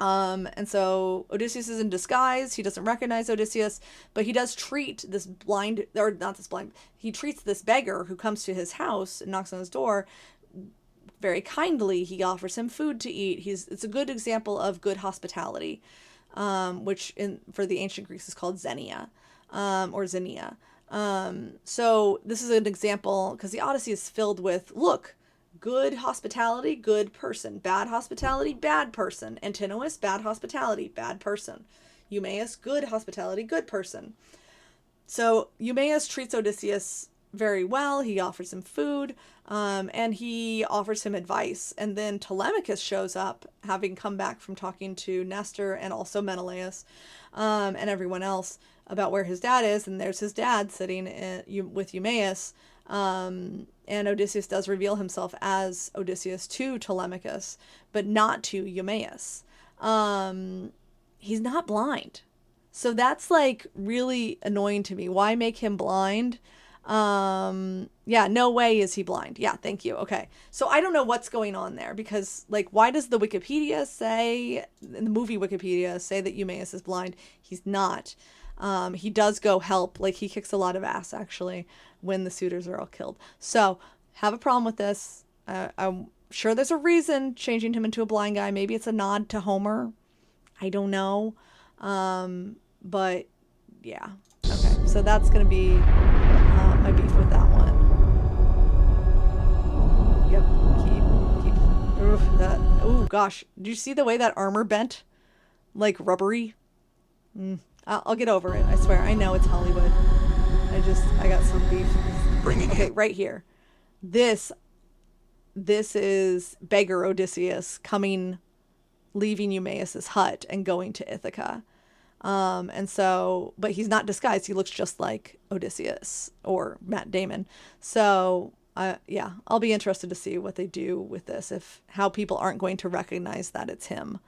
And so Odysseus is in disguise. He doesn't recognize Odysseus, but he does treat this blind, or not this blind, he treats this beggar who comes to his house and knocks on his door very kindly. He offers him food to eat. It's a good example of good hospitality, which for the ancient Greeks is called xenia, or xenia. So this is an example, because the Odyssey is filled with, look, good hospitality, good person. Bad hospitality, bad person. Antinous, bad hospitality, bad person. Eumaeus, good hospitality, good person. So Eumaeus treats Odysseus very well. He offers him food, and he offers him advice. And then Telemachus shows up, having come back from talking to Nestor and also Menelaus, and everyone else about where his dad is. And there's his dad sitting with Eumaeus. And Odysseus does reveal himself as Odysseus to Telemachus, but not to Eumaeus. He's not blind. So that's like really annoying to me. Why make him blind? Yeah, no way is he blind. Yeah, thank you. Okay. So I don't know what's going on there, because like, why does the Wikipedia say, in the movie Wikipedia, say that Eumaeus is blind? He's not. He does go help, like he kicks a lot of ass actually when the suitors are all killed. So have a problem with this. I'm sure there's a reason changing him into a blind guy. Maybe it's a nod to Homer. I don't know. But yeah. Okay. So that's going to be my beef with that one. Yep. Keep. Oof, that. Oh gosh. Did you see the way that armor bent? Like rubbery? I'll get over it. I swear. I know it's Hollywood. I got some beef. Bring it Okay, in. right here. This is beggar Odysseus leaving Eumaeus's hut and going to Ithaca. And so, but he's not disguised. He looks just like Odysseus or Matt Damon. So, yeah, I'll be interested to see what they do with this, how people aren't going to recognize that it's him.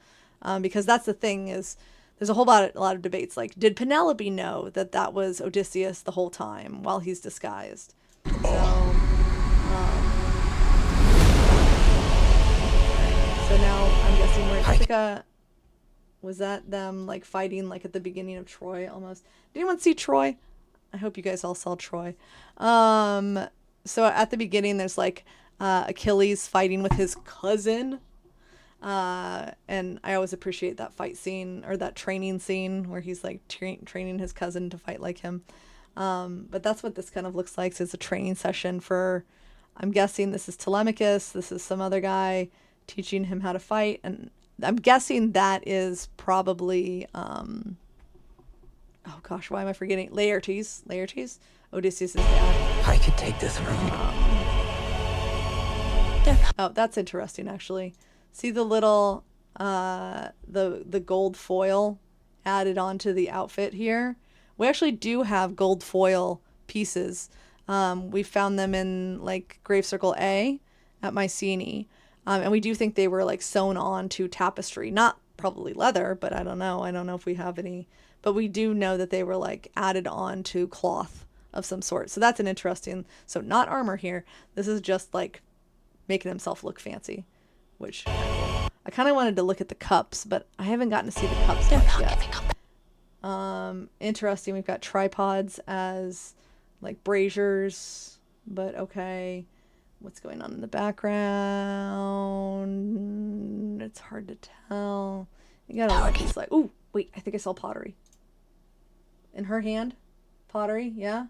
Because that's the thing is, there's a lot of debates. Like, did Penelope know that was Odysseus the whole time while he's disguised? So now I'm guessing we're in Ithaca. Was that them like fighting like at the beginning of Troy almost? Did anyone see Troy? I hope you guys all saw Troy. So at the beginning there's like Achilles fighting with his cousin. And I always appreciate that fight scene, or that training scene where he's like training his cousin to fight like him. But that's what this kind of looks like. So it's a training session for, I'm guessing this is Telemachus. This is some other guy teaching him how to fight. And I'm guessing that is probably, oh gosh, why am I forgetting? Laertes, Odysseus' dad. I could take this from you. Oh, that's interesting, actually. See the little, the gold foil added onto the outfit here? We actually do have gold foil pieces. We found them in, like, Grave Circle A at Mycenae. And we do think they were like sewn on to tapestry, not probably leather, but I don't know. I don't know if we have any, but we do know that they were like added on to cloth of some sort. So that's an interesting, so not armor here. This is just like making himself look fancy, which I kind of wanted to look at the cups, but I haven't gotten to see the cups much yet. Interesting. We've got tripods as like braziers, but okay. What's going on in the background? It's hard to tell. You gotta look. It's like, ooh, wait, I think I saw pottery. In her hand? Pottery, yeah?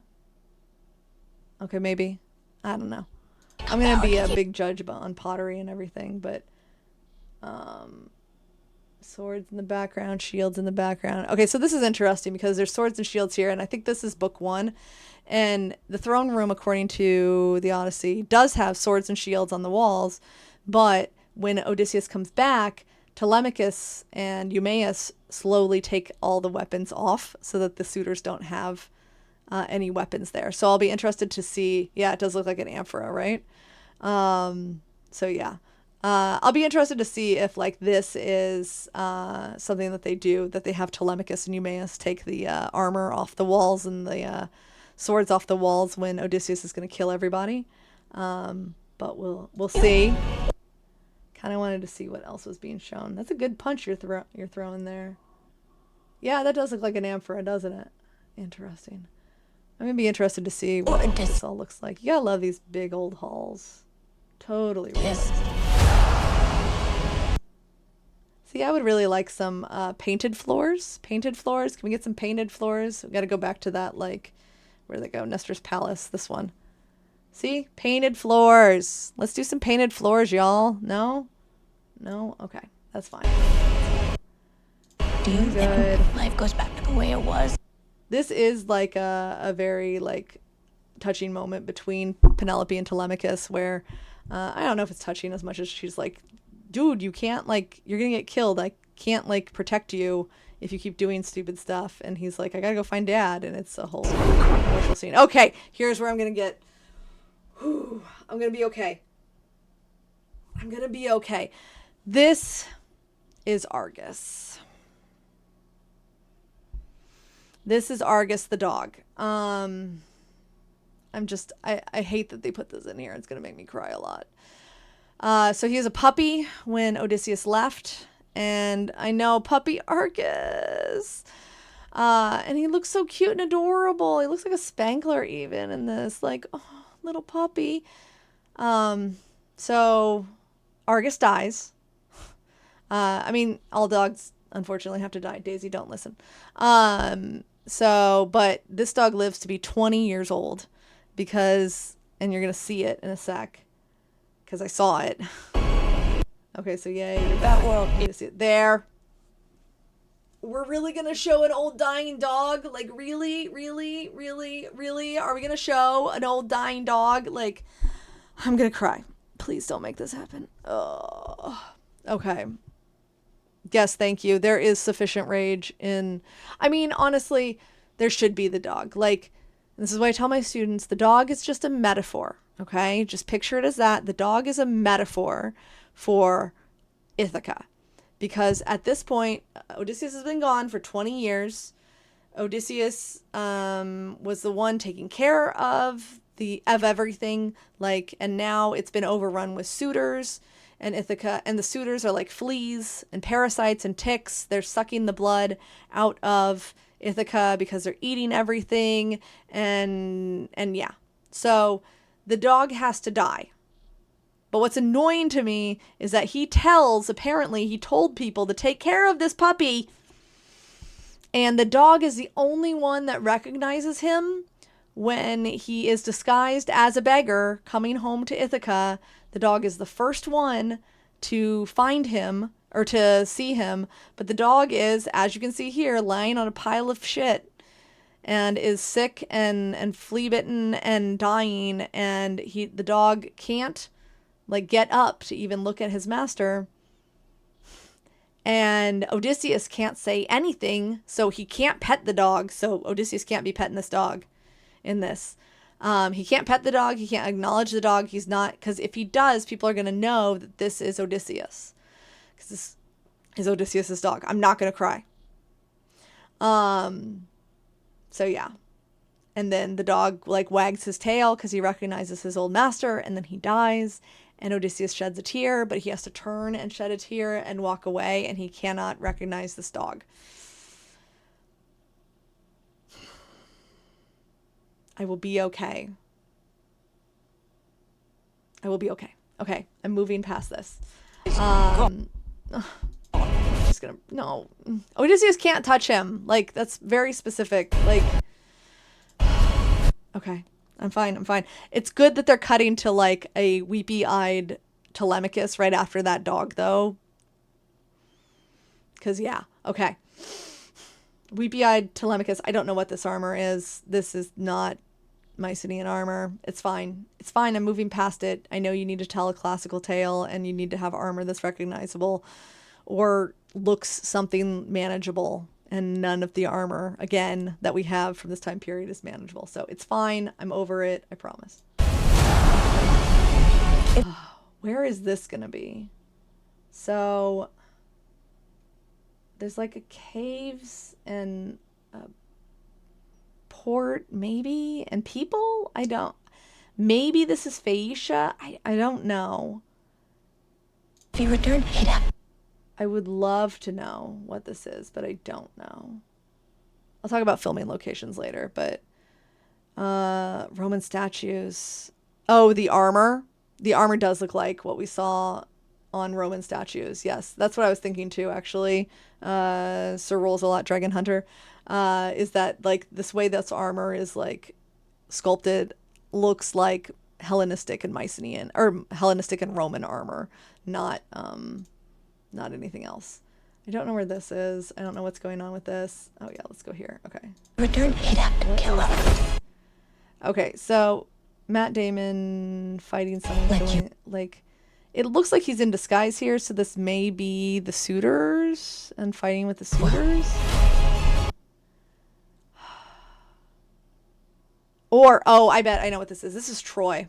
Okay, maybe. I don't know. I'm gonna be a big judge on pottery and everything, but swords in the background, shields in the background. Okay, so this is interesting because there's swords and shields here, and I think this is book 1. And the throne room, according to the Odyssey, does have swords and shields on the walls, but when Odysseus comes back, Telemachus and Eumaeus slowly take all the weapons off so that the suitors don't have any weapons there. So I'll be interested to see. Yeah, it does look like an amphora, right? So yeah. I'll be interested to see if like this is something that they do, that they have Telemachus and Eumaeus take the armor off the walls and the swords off the walls when Odysseus is going to kill everybody. But we'll see. Kind of wanted to see what else was being shown. That's a good punch you're throwing there. Yeah, that does look like an amphora, doesn't it? Interesting. I'm going to be interested to see what this all looks like. You gotta love these big old halls. Totally realistic. See, I would really like some painted floors. Painted floors. Can we get some painted floors? We got to go back to that, like, where do they go? Nestor's Palace. This one. See? Painted floors. Let's do some painted floors, y'all. No? No? Okay. That's fine. Do you think life goes back to the way it was? This is like a very, like, touching moment between Penelope and Telemachus where I don't know if it's touching as much as she's like, dude, you can't, like, you're gonna get killed. I can't, like, protect you if you keep doing stupid stuff. And he's like, I gotta go find Dad. And it's a whole emotional scene. Okay, here's where I'm gonna get, I'm gonna be okay. I'm gonna be okay. This is Argus. This is Argus the dog. I hate that they put this in here. It's gonna make me cry a lot. So he was a puppy when Odysseus left, and I know puppy Argus. And he looks so cute and adorable. He looks like a Spankler even in this, like, oh, little puppy. So Argus dies. I mean, all dogs unfortunately have to die. Daisy, don't listen. But this dog lives to be 20 years old because, and you're gonna see it in a sec, because I saw it. Okay, so yay, that world. You see it there. We're really gonna show an old dying dog? Like, really? Really? Really? Really? Are we gonna show an old dying dog? Like, I'm gonna cry. Please don't make this happen. Oh. Okay. Yes, thank you. There is sufficient rage in... I mean, honestly, there should be the dog. Like, this is what I tell my students. The dog is just a metaphor, okay? Just picture it as that. The dog is a metaphor for Ithaca. Because at this point, Odysseus has been gone for 20 years. Odysseus was the one taking care of everything, like, and now it's been overrun with suitors and Ithaca, and the suitors are like fleas and parasites and ticks. They're sucking the blood out of Ithaca because they're eating everything, and yeah. So the dog has to die. But what's annoying to me is that apparently he told people to take care of this puppy, and the dog is the only one that recognizes him when he is disguised as a beggar coming home to Ithaca. The dog is the first one to find him or to see him, but the dog is, as you can see here, lying on a pile of shit and is sick and flea bitten and dying, and the dog can't, like, get up to even look at his master. And Odysseus can't say anything, so he can't pet the dog. So Odysseus can't be petting this dog in this. He can't pet the dog. He can't acknowledge the dog. He's not, because if he does, people are going to know that this is Odysseus. Because this is Odysseus's dog. I'm not going to cry. So yeah. And then the dog like wags his tail because he recognizes his old master, and then he dies. And Odysseus sheds a tear, but he has to turn and shed a tear and walk away, and he cannot recognize this dog. I will be okay. I will be okay. Okay, I'm moving past this. I'm just gonna, no. Odysseus can't touch him. Like, that's very specific. Like, okay, I'm fine. I'm fine. It's good that they're cutting to like a weepy-eyed Telemachus right after that dog, though. Because, yeah, okay. Weepy-eyed Telemachus. I don't know what this armor is. This is not Mycenaean armor. It's fine. It's fine. I'm moving past it. I know you need to tell a classical tale and you need to have armor that's recognizable or looks something manageable. And none of the armor, again, that we have from this time period is manageable. So it's fine. I'm over it. I promise. Where is this going to be? So there's like a caves and a port, maybe, and people. I don't. Maybe this is Phaeacia. I don't know. If you return, he'd have. I would love to know what this is, but I don't know. I'll talk about filming locations later, but Roman statues. Oh, the armor. The armor does look like what we saw on Roman statues. Yes, that's what I was thinking too, actually. Sir Rolls-a-Lot Dragon Hunter. Is that like this way this armor is like sculpted looks like Hellenistic and Mycenaean, or Hellenistic and Roman armor, not anything else. I don't know where this is. I don't know what's going on with this. Oh yeah, let's go here. Okay. Return, he'd have to kill him. Okay, so Matt Damon fighting someone going, like, it looks like he's in disguise here, so this may be the suitors and fighting with the suitors. Or, oh, I bet I know what this is. This is Troy.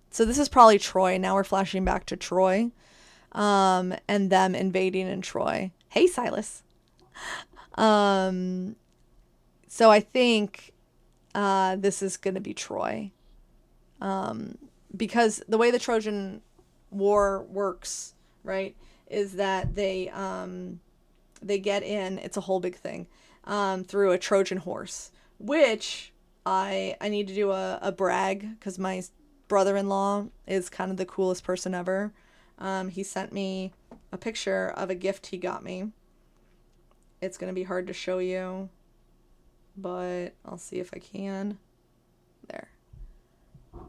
So this is probably Troy. Now we're flashing back to Troy. And them invading in Troy. Hey, Silas. So I think this is going to be Troy. Because the way the Trojan War works, right, is that they get in, it's a whole big thing, through a Trojan horse, which I need to do a brag because my brother-in-law is kind of the coolest person ever. He sent me a picture of a gift he got me. It's going to be hard to show you, but I'll see if I can. There.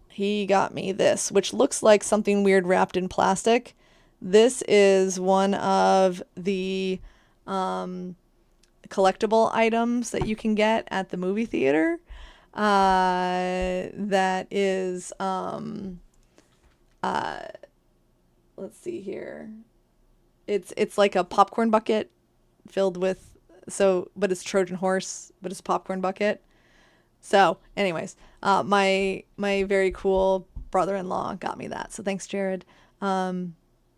He got me this, which looks like something weird wrapped in plastic. This is one of the collectible items that you can get at the movie theater. That is, let's see here. It's like a popcorn bucket filled with, but it's a Trojan horse, but it's a popcorn bucket. So anyways, my very cool brother-in-law got me that. So thanks, Jared. But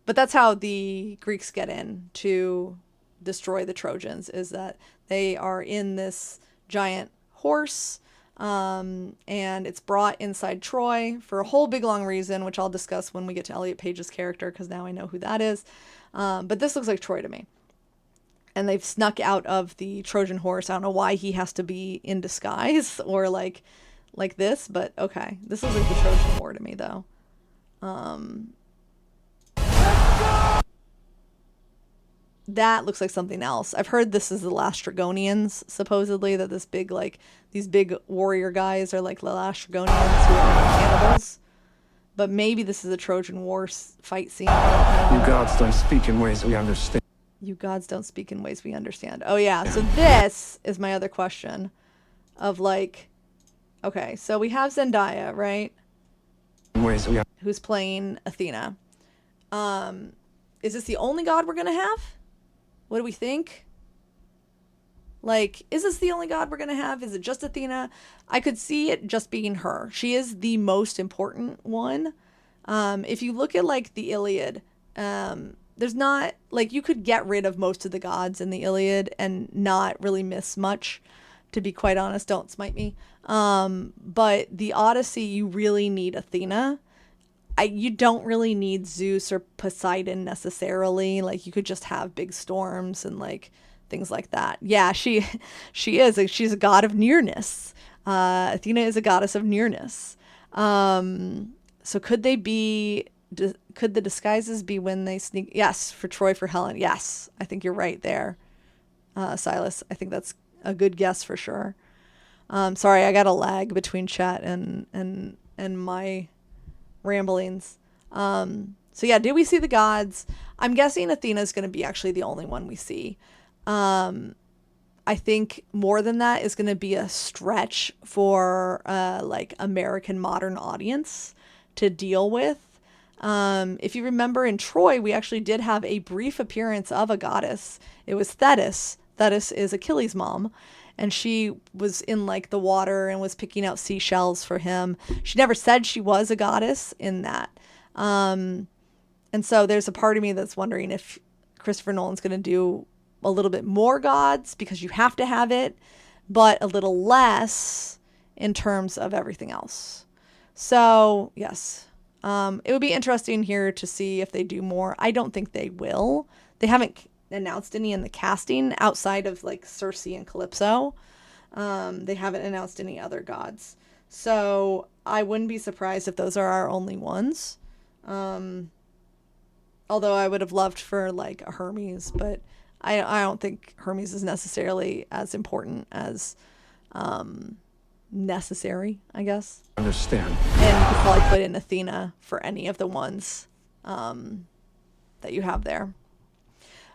that's how the Greeks get in to destroy the Trojans, is that they are in this giant horse, and it's brought inside Troy for a whole big long reason, which I'll discuss when we get to Elliot Page's character, because now I know who that is. But this looks like Troy to me. And they've snuck out of the Trojan horse. I don't know why he has to be in disguise or like this, but okay. This looks like the Trojan War to me, though. That looks like something else. I've heard this is the Lastrygonians, supposedly, that these big warrior guys are like the Lastrygonians who are cannibals. But maybe this is a Trojan War fight scene. You gods don't speak in ways we understand. You gods don't speak in ways we understand. Oh yeah, so this is my other question of like, okay, so we have Zendaya, right? In ways we Who's playing Athena. Is this the only god we're gonna have? What do we think? Like, is this the only god we're going to have? Is it just Athena? I could see it just being her. She is the most important one. If you look at like the Iliad, there's not like, you could get rid of most of the gods in the Iliad and not really miss much, to be quite honest. Don't smite me. But the Odyssey, you really need Athena. You don't really need Zeus or Poseidon necessarily. Like, you could just have big storms and like things like that. Yeah, she's a god of nearness. Athena is a goddess of nearness. So could the disguises be when they sneak? Yes, for Troy, for Helen. Yes, I think you're right there, Silas. I think that's a good guess for sure. Sorry, I got a lag between chat and my ramblings. So yeah, did we see the gods? I'm guessing Athena's going to be actually the only one we see. I think more than that is going to be a stretch for like American modern audience to deal with. If you remember in Troy, we actually did have a brief appearance of a goddess. It was Thetis. Thetis is Achilles' mom, and she was in like the water and was picking out seashells for him. She never said she was a goddess in that. And so there's a part of me that's wondering if Christopher Nolan's going to do a little bit more gods because you have to have it, but a little less in terms of everything else. So yes, it would be interesting here to see if they do more. I don't think they will. They haven't announced any in the casting outside of like Circe and Calypso. They haven't announced any other gods. So I wouldn't be surprised if those are our only ones. Although I would have loved for like a Hermes, but I don't think Hermes is necessarily as important as necessary, I guess. Understand. And you could probably put in Athena for any of the ones that you have there.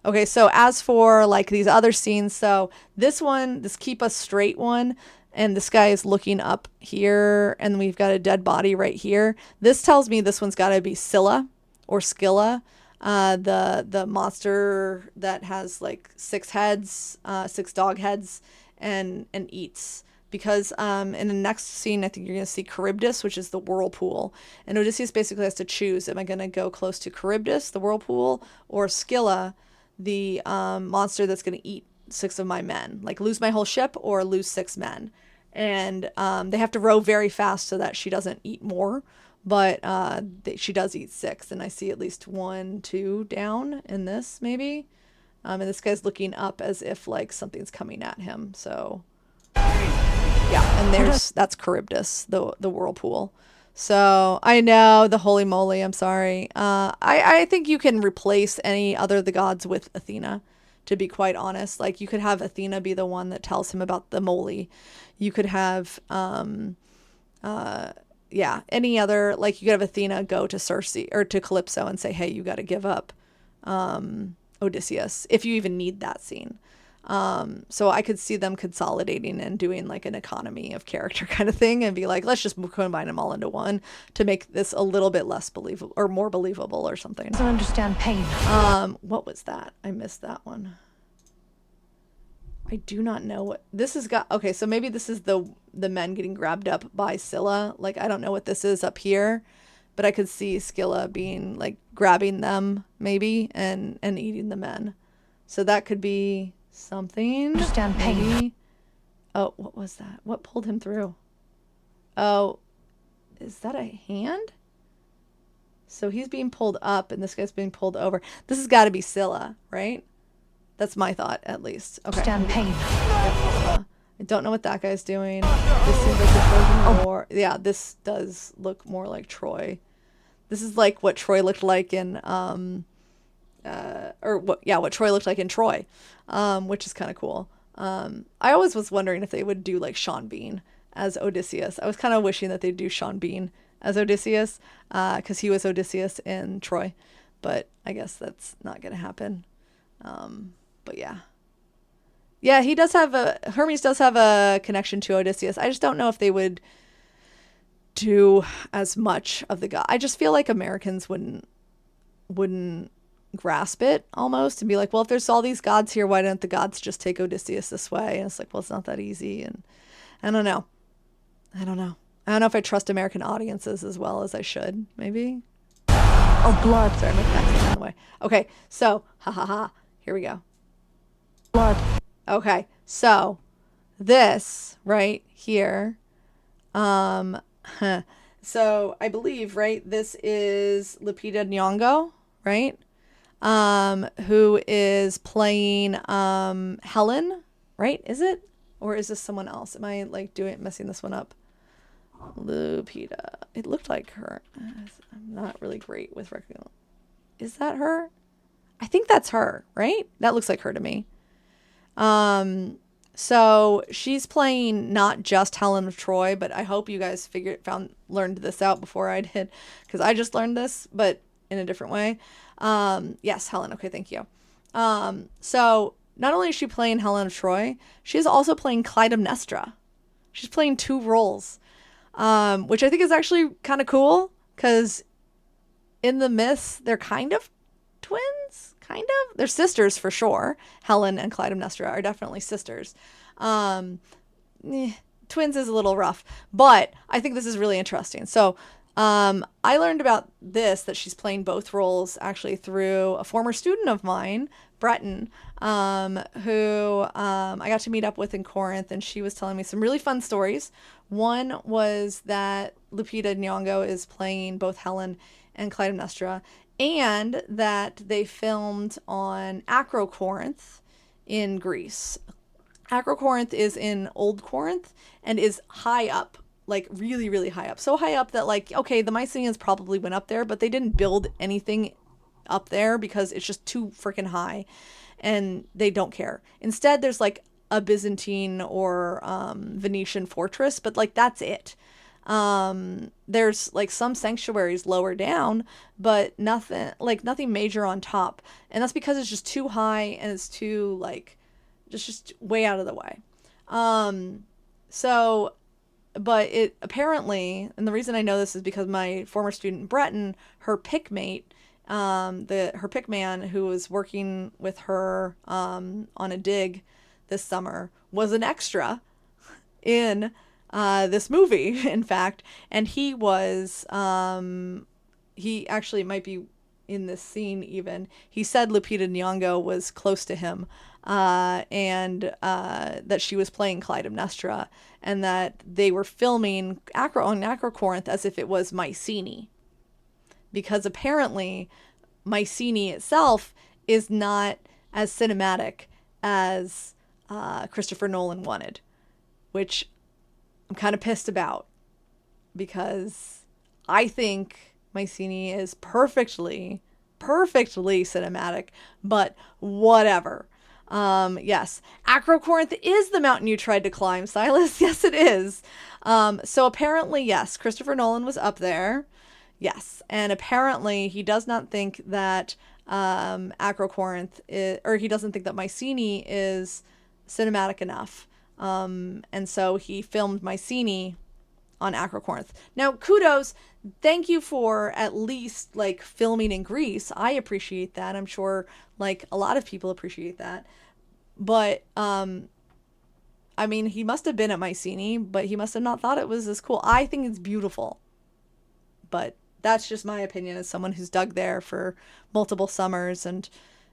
Okay, so as for like these other scenes, so this one, this Keep Us Straight one, and this guy is looking up here, and we've got a dead body right here. This tells me this one's got to be Scylla or Scylla, the monster that has like 6 heads, 6 dog heads, and eats. Because in the next scene, I think you're going to see Charybdis, which is the whirlpool. And Odysseus basically has to choose, am I going to go close to Charybdis, the whirlpool, or Scylla, the monster that's going to eat 6 of my men? Like, lose my whole ship or lose 6 men. And they have to row very fast so that she doesn't eat more. But she does eat 6. And I see at least 1, 2 down in this, maybe. And this guy's looking up as if, like, something's coming at him. So... yeah, and that's Charybdis, the whirlpool. So I know, the holy moly, I'm sorry. I think you can replace any other of the gods with Athena, to be quite honest. Like, you could have Athena be the one that tells him about the moly. You could have, any other, like, you could have Athena go to Circe or to Calypso and say, hey, you got to give up Odysseus, if you even need that scene. So I could see them consolidating and doing like an economy of character kind of thing and be like, let's just combine them all into one to make this a little bit less believable or more believable or something. I don't understand pain. What was that? I missed that one. I do not know what this has got. Okay, so maybe this is the men getting grabbed up by Scylla. Like, I don't know what this is up here, but I could see Scylla being like grabbing them maybe and eating the men. So that could be something. Understand pain. Maybe. Oh, what was that? What pulled him through? Oh, is that a hand? So he's being pulled up and this guy's being pulled over. This has got to be Scylla, right? That's my thought, at least. Okay. Understand pain. I don't know what that guy's doing. This seems like the Trojan War. Yeah, this does look more like Troy. This is like what Troy looked like in what Troy looked like in Troy, which is kind of cool. I always was wondering if they would do like Sean Bean as Odysseus. I was kind of wishing that they'd do Sean Bean as Odysseus, because he was Odysseus in Troy, but I guess that's not gonna happen. But yeah, Hermes does have a connection to Odysseus. I just don't know if they would do as much of the god. I just feel like Americans wouldn't grasp it almost and be like, well, if there's all these gods here, why don't the gods just take Odysseus this way? And it's like, well, it's not that easy. And I don't know. I don't know if I trust American audiences as well as I should. Maybe. Oh, blood. Sorry, my cat's getting in the way. Okay, so, here we go. Blood. Okay, so this right here, so I believe, right, this is Lupita Nyong'o, right, who is playing Helen, right? Is it, or is this someone else? Am I like messing this one up? Lupita. It looked like her. I'm not really great with recognizing. Is that her? I think that's her, right? That looks like her to me. So she's playing not just Helen of Troy, but I hope you guys learned this out before I did, because I just learned this, but in a different way. Yes, Helen. Okay, thank you. So not only is she playing Helen of Troy, she's also playing Clytemnestra. She's playing 2 roles, which I think is actually kind of cool, because in the myths, they're kind of twins. Kind of. They're sisters for sure. Helen and Clytemnestra are definitely sisters. Twins is a little rough, but I think this is really interesting. So I learned about this, that she's playing both roles, actually through a former student of mine, Breton, who I got to meet up with in Corinth, and she was telling me some really fun stories. One was that Lupita Nyong'o is playing both Helen and Clytemnestra, and that they filmed on Acrocorinth in Greece. Acrocorinth is in Old Corinth and is high up, like really, really high up. So high up that, like, okay, the Mycenaeans probably went up there, but they didn't build anything up there because it's just too freaking high and they don't care. Instead, there's like a Byzantine or Venetian fortress, but like that's it. There's like some sanctuaries lower down, but nothing major on top. And that's because it's just too high and it's too like, just way out of the way. But it apparently, and the reason I know this is because my former student Breton, her pick mate, her pick man who was working with her, on a dig this summer, was an extra in this movie, in fact, and he was, he actually might be in this scene even. He said Lupita Nyong'o was close to him, and that she was playing Clytemnestra, and that they were filming on Acrocorinth as if it was Mycenae, because apparently Mycenae itself is not as cinematic as Christopher Nolan wanted, which I'm kind of pissed about, because I think Mycenae is perfectly cinematic, but whatever. Yes, Acrocorinth is the mountain you tried to climb, Silas. Yes, it is. So apparently, yes, Christopher Nolan was up there. Yes, and apparently he does not think that Acrocorinth or he doesn't think that Mycenae is cinematic enough. And so he filmed Mycenae on Acrocorinth. Now, kudos. Thank you for at least like filming in Greece. I appreciate that. I'm sure like a lot of people appreciate that. But, I mean, he must have been at Mycenae, but he must have not thought it was as cool. I think it's beautiful, but that's just my opinion as someone who's dug there for multiple summers and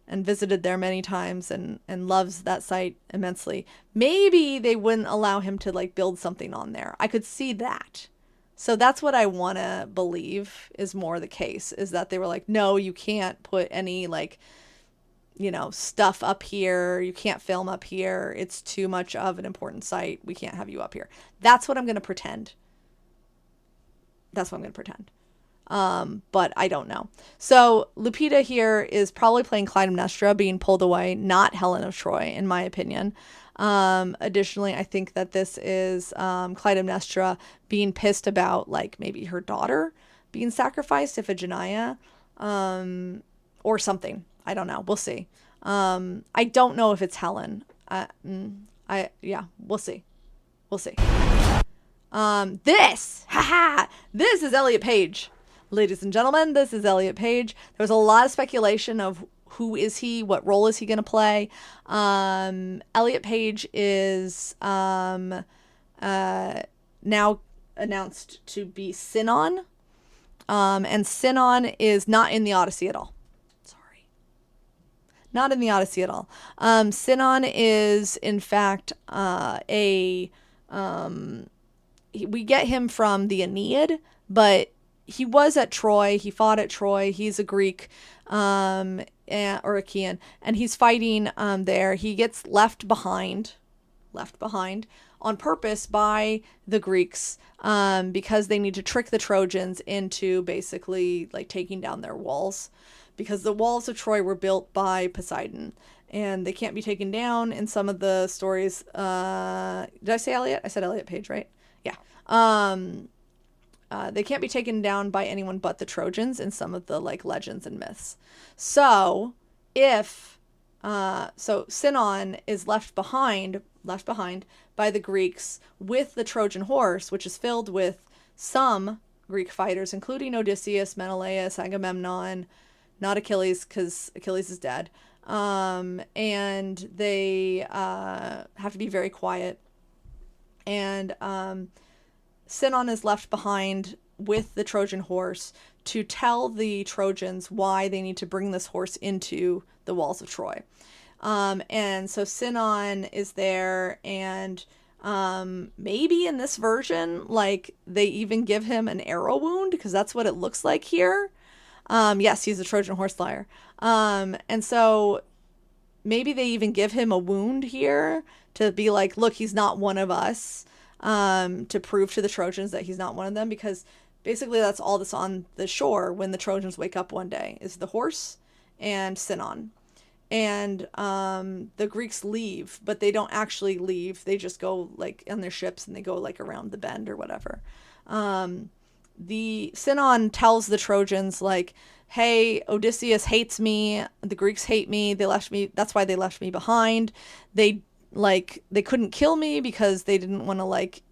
visited there many times and loves that site immensely. Maybe they wouldn't allow him to like build something on there. I could see that. So that's what I want to believe is more the case, is that they were like, no, you can't put any like, you know, stuff up here. You can't film up here. It's too much of an important site. We can't have you up here. That's what I'm going to pretend. That's what I'm going to pretend. But I don't know. So Lupita here is probably playing Clytemnestra being pulled away, not Helen of Troy, in my opinion. Additionally, I think that this is Clytemnestra being pissed about like maybe her daughter being sacrificed, Iphigenia, or something. I don't know. We'll see. I don't know if it's Helen. Yeah, we'll see. We'll see. This is Elliot Page. Ladies and gentlemen, this is Elliot Page. There was a lot of speculation of who is he? What role is he going to play? Elliot Page is now announced to be Sinon. And Sinon is not in the Odyssey at all. Sorry. Not in the Odyssey at all. Sinon is, in fact, we get him from the Aeneid, but he was at Troy. He fought at Troy. He's a Greek, or Achaean, and he's fighting there. He gets left behind on purpose by the Greeks, because they need to trick the Trojans into basically like taking down their walls, because the walls of Troy were built by Poseidon and they can't be taken down in some of the stories. Did I say Elliot? I said Elliot Page, right? Yeah. They can't be taken down by anyone but the Trojans in some of the like legends and myths. So if Sinon is left behind by the Greeks with the Trojan horse, which is filled with some Greek fighters, including Odysseus, Menelaus, Agamemnon, not Achilles because Achilles is dead. And they have to be very quiet. And Sinon is left behind with the Trojan horse to tell the Trojans why they need to bring this horse into the walls of Troy. And so Sinon is there, and maybe in this version, like, they even give him an arrow wound, because that's what it looks like here. Yes, he's a Trojan horse liar. And so maybe they even give him a wound here to be like, look, he's not one of us, to prove to the Trojans that he's not one of them, because basically that's all that's on the shore when the Trojans wake up one day, is the horse and Sinon. And the Greeks leave, but they don't actually leave. They just go like on their ships and they go like around the bend or whatever. The Sinon tells the Trojans like, hey, Odysseus hates me. The Greeks hate me. They left me. That's why they left me behind. They couldn't kill me because they didn't want to like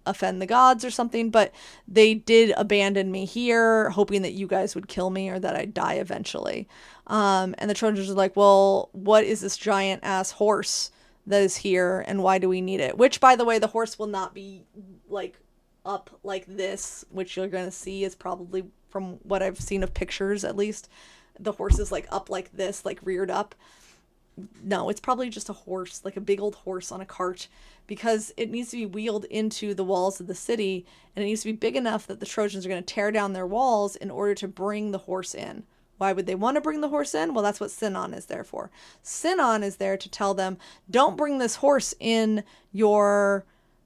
offend the gods or something, but they did abandon me here, hoping that you guys would kill me or that I'd die eventually. And the Trojans are like, well, what is this giant ass horse that is here, and why do we need it? Which, by the way, the horse will not be like up like this, which you're going to see is probably, from what I've seen of pictures at least, the horse is like up like this, like reared up. No, it's probably just a horse, like a big old horse on a cart, because it needs to be wheeled into the walls of the city, and it needs to be big enough that the Trojans are going to tear down their walls in order to bring the horse in. Why would they want to bring the horse in? Well, that's what Sinon is there for. Sinon is there to tell them, don't bring this horse into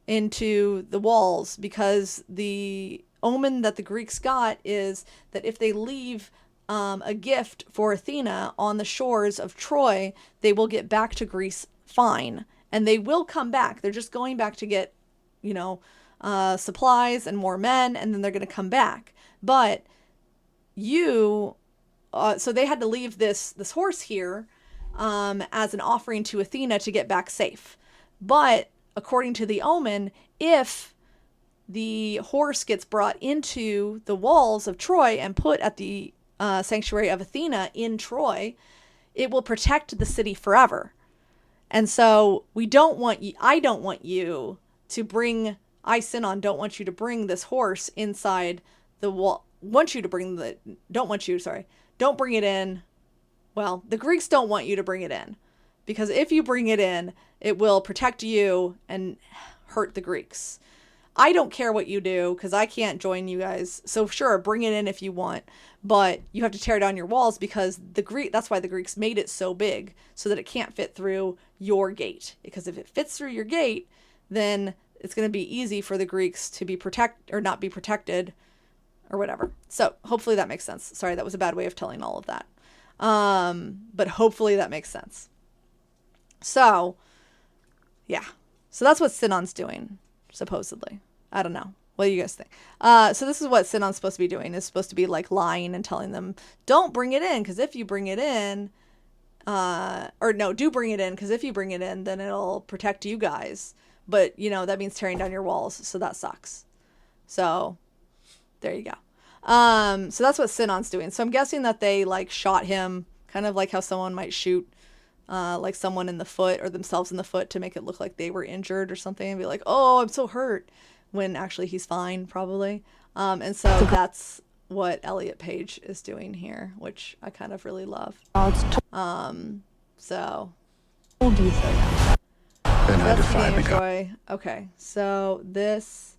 the walls, because the omen that the Greeks got is that if they leave a gift for Athena on the shores of Troy, they will get back to Greece fine. And they will come back. They're just going back to get, supplies and more men, and then they're going to come back. But so they had to leave this horse here as an offering to Athena to get back safe. But according to the omen, if the horse gets brought into the walls of Troy and put at the sanctuary of Athena in Troy, it will protect the city forever. And so I don't want you to bring this horse inside the wall. Don't bring it in. Well, the Greeks don't want you to bring it in, because if you bring it in, it will protect you and hurt the Greeks. I don't care what you do, because I can't join you guys. So sure, bring it in if you want, but you have to tear down your walls, because that's why the Greeks made it so big, so that it can't fit through your gate. Because if it fits through your gate, then it's going to be easy for the Greeks to be not be protected or whatever. So hopefully that makes sense. Sorry, that was a bad way of telling all of that. But hopefully that makes sense. So yeah. So that's what Sinon's doing, supposedly. I don't know. What do you guys think? So this is what Sinon's supposed to be doing. It's supposed to be like lying and telling them, don't bring it in, because if you bring it in, do bring it in, because if you bring it in, then it'll protect you guys. But, that means tearing down your walls, so that sucks. So there you go. So that's what Sinon's doing. So I'm guessing that they like shot him kind of like how someone might shoot like someone in the foot or themselves in the foot to make it look like they were injured or something and be like, oh, I'm so hurt, when actually he's fine, probably. And so that's what Elliot Page is doing here, which I kind of really love. So Told you so. Then I that's the defy game the of god. Troy. Okay, so this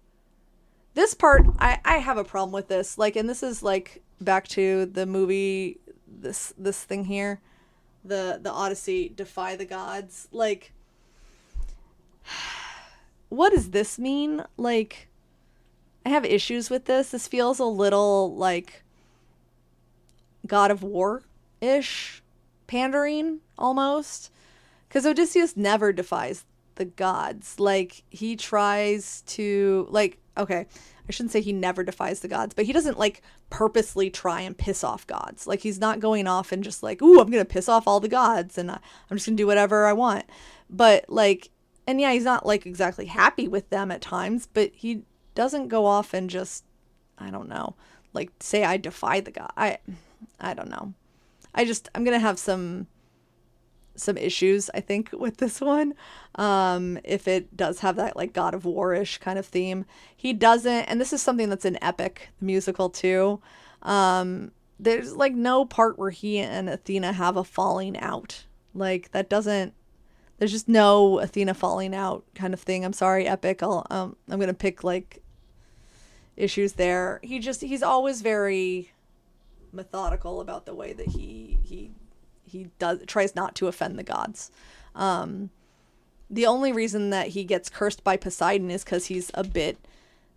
part, I have a problem with this. Like, and this is like back to the movie, this thing here, the Odyssey, defy the gods. Like, what does this mean? Like, I have issues with this. This feels a little like God of War-ish pandering, almost. Because Odysseus never defies the gods. Like, he tries to, like, okay, I shouldn't say he never defies the gods, but he doesn't, like, purposely try and piss off gods. Like, he's not going off and just like, ooh, I'm going to piss off all the gods, and I'm just going to do whatever I want. But, like, and yeah, he's not, like, exactly happy with them at times, but he doesn't go off and just, I don't know, like, say I defy the god. I don't know. I'm going to have some issues, I think, with this one. If it does have that, like, God of War-ish kind of theme. He doesn't, and this is something that's in Epic, the musical, too. There's, like, no part where he and Athena have a falling out. Like, that doesn't, there's just no Athena falling out kind of thing. I'm sorry, Epic. I'm going to pick, like, issues there. He's always very methodical about the way that he tries not to offend the gods. The only reason that he gets cursed by Poseidon is because he's a bit,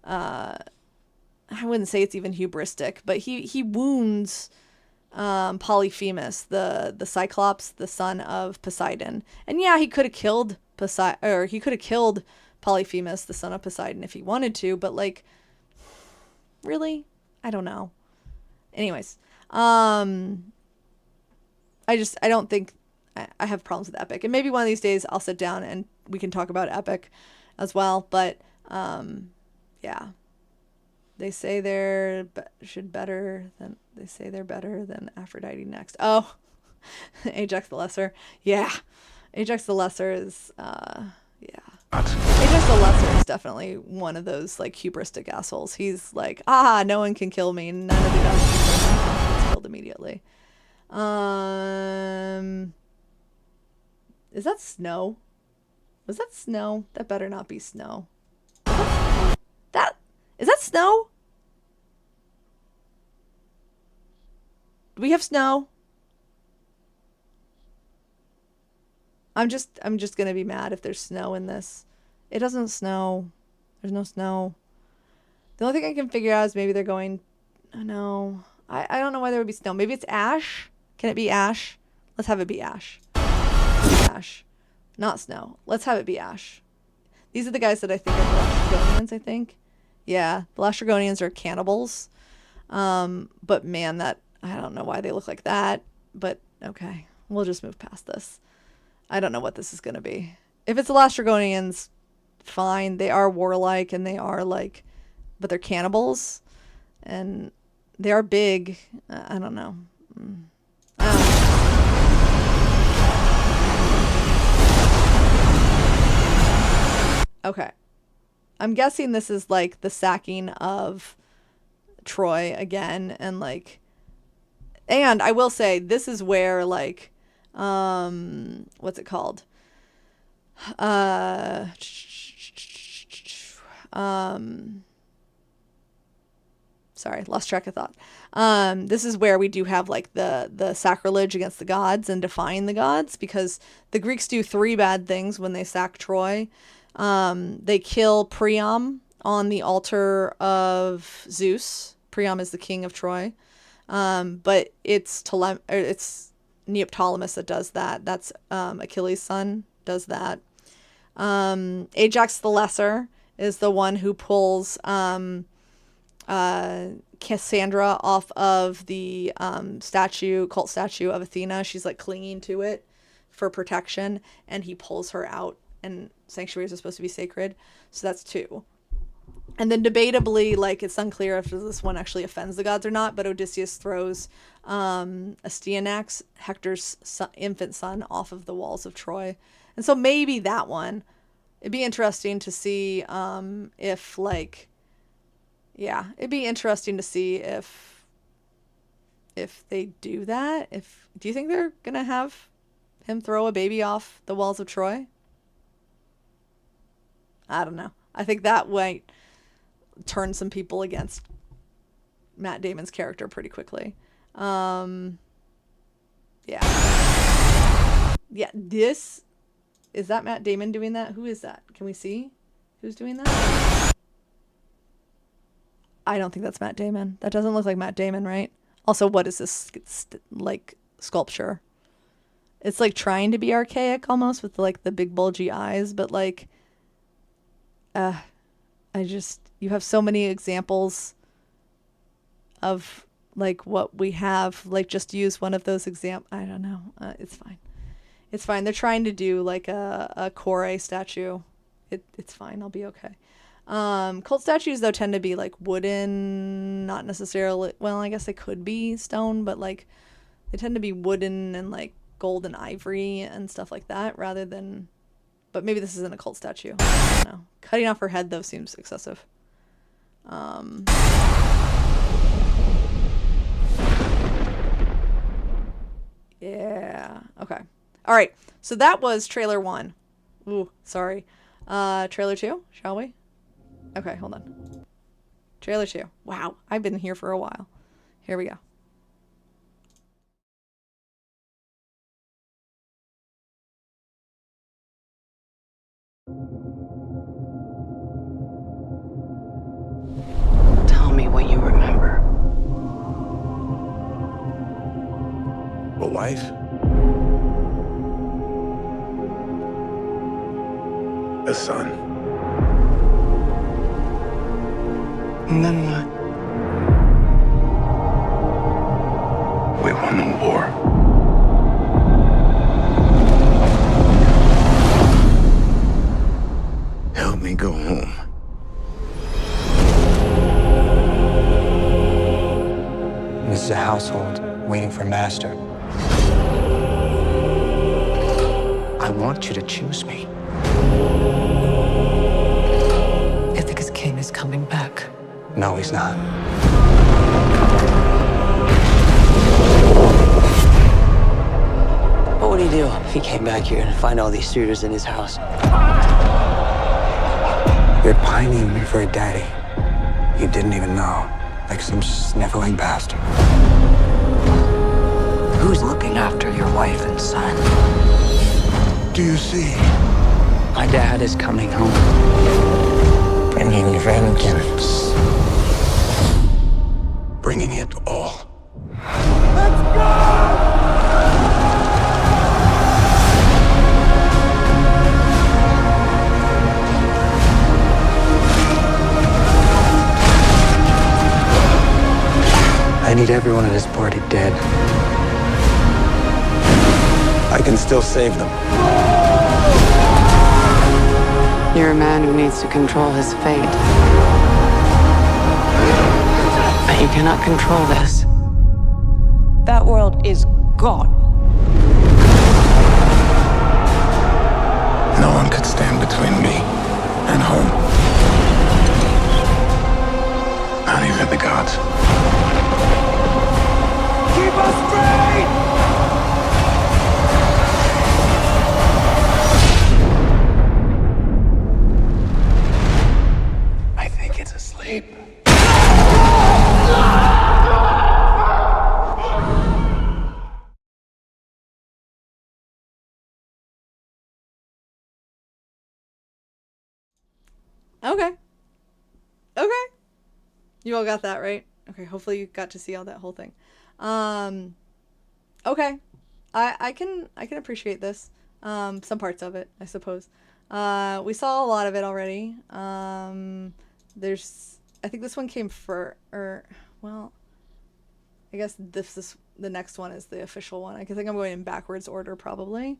I wouldn't say it's even hubristic, but he wounds Polyphemus, the Cyclops, the son of Poseidon. And yeah, he could have killed Polyphemus, the son of Poseidon, if he wanted to, but, like, really? I don't know. Anyways, I don't think I have problems with Epic. And maybe one of these days I'll sit down and we can talk about Epic as well. But, yeah. They say they're better than Aphrodite next. Oh, Ajax the Lesser. Yeah. Ajax the Lesser is, yeah. Ajax the Lesser is definitely one of those, like, hubristic assholes. He's like, no one can kill me. None of the gods can kill me. He's killed immediately. Is that snow? Was that snow? That better not be snow. Is that snow? Do we have snow? I'm just gonna be mad if there's snow in this. It doesn't snow. There's no snow. The only thing I can figure out is maybe they're going, oh no. I don't know why there would be snow. Maybe it's ash? Can it be ash? Let's have it be ash. Ash. Not snow. Let's have it be ash. These are the guys that I think are the Lastrygonians, I think. Yeah, the Lastrygonians are cannibals. But man, I don't know why they look like that. But okay, we'll just move past this. I don't know what this is going to be. If it's the Lastrygonians, fine. They are warlike and they are, like, but they're cannibals. And they are big. I don't know. Okay. I'm guessing this is, like, the sacking of Troy again. And, like, and I will say, this is where, like, what's it called? Sorry, lost track of thought. This is where we do have, like, the sacrilege against the gods and defying the gods, because the Greeks do 3 bad things when they sack Troy. They kill Priam on the altar of Zeus. Priam is the king of Troy. But it's Neoptolemus that does that. That's Achilles' son does that. Ajax the Lesser is the one who pulls Cassandra off of the cult statue of Athena. She's, like, clinging to it for protection, and he pulls her out, and sanctuaries are supposed to be sacred. So that's 2. And then debatably, like, it's unclear if this one actually offends the gods or not, but Odysseus throws Astyanax, Hector's infant son, off of the walls of Troy. And so maybe that one. It'd be interesting to see if, like, yeah, it'd be interesting to see if they do that. Do you think they're going to have him throw a baby off the walls of Troy? I don't know. I think that might turn some people against Matt Damon's character pretty quickly. Yeah. Yeah, this... Is that Matt Damon doing that? Who is that? Can we see who's doing that? I don't think that's Matt Damon. That doesn't look like Matt Damon, right? Also, what is this, like, sculpture? It's, like, trying to be archaic almost with, like, the big bulgy eyes, but, like, you have so many examples of, like, what we have. Like, just use one of those examples. I don't know. It's fine. It's fine. They're trying to do, like, a Kore statue. It's fine. I'll be okay. Cult statues, though, tend to be, like, wooden, not necessarily... Well, I guess they could be stone, but, like, they tend to be wooden and, like, gold and ivory and stuff like that, rather than... But maybe this isn't a cult statue. I don't know. Cutting off her head, though, seems excessive. Yeah. Okay. All right. So that was trailer 1. Ooh, sorry. Trailer 2, shall we? Okay, hold on. Trailer 2. Wow, I've been here for a while. Here we go. Tell me what you remember. A wife? A son? And then what? We won the war. Help me go home. This is a household waiting for master. I want you to choose me. Ithaca's king is coming back. No, he's not. What would he do if he came back here and find all these suitors in his house? You're pining for a daddy you didn't even know, like some sniveling bastard. Who's looking after your wife and son? Do you see? My dad is coming home. Bringing vengeance. Bringing it all. I need everyone at this party dead. I can still save them. You're a man who needs to control his fate. But you cannot control this. That world is gone. No one could stand between me and home. Not even the gods. Keep us free! I think it's asleep. Okay. Okay. You all got that, right? Okay, hopefully you got to see all that whole thing. Okay. I can appreciate this. Some parts of it, I suppose. We saw a lot of it already. I think this one came well, I guess this is the next one is the official one. I think I'm going in backwards order probably.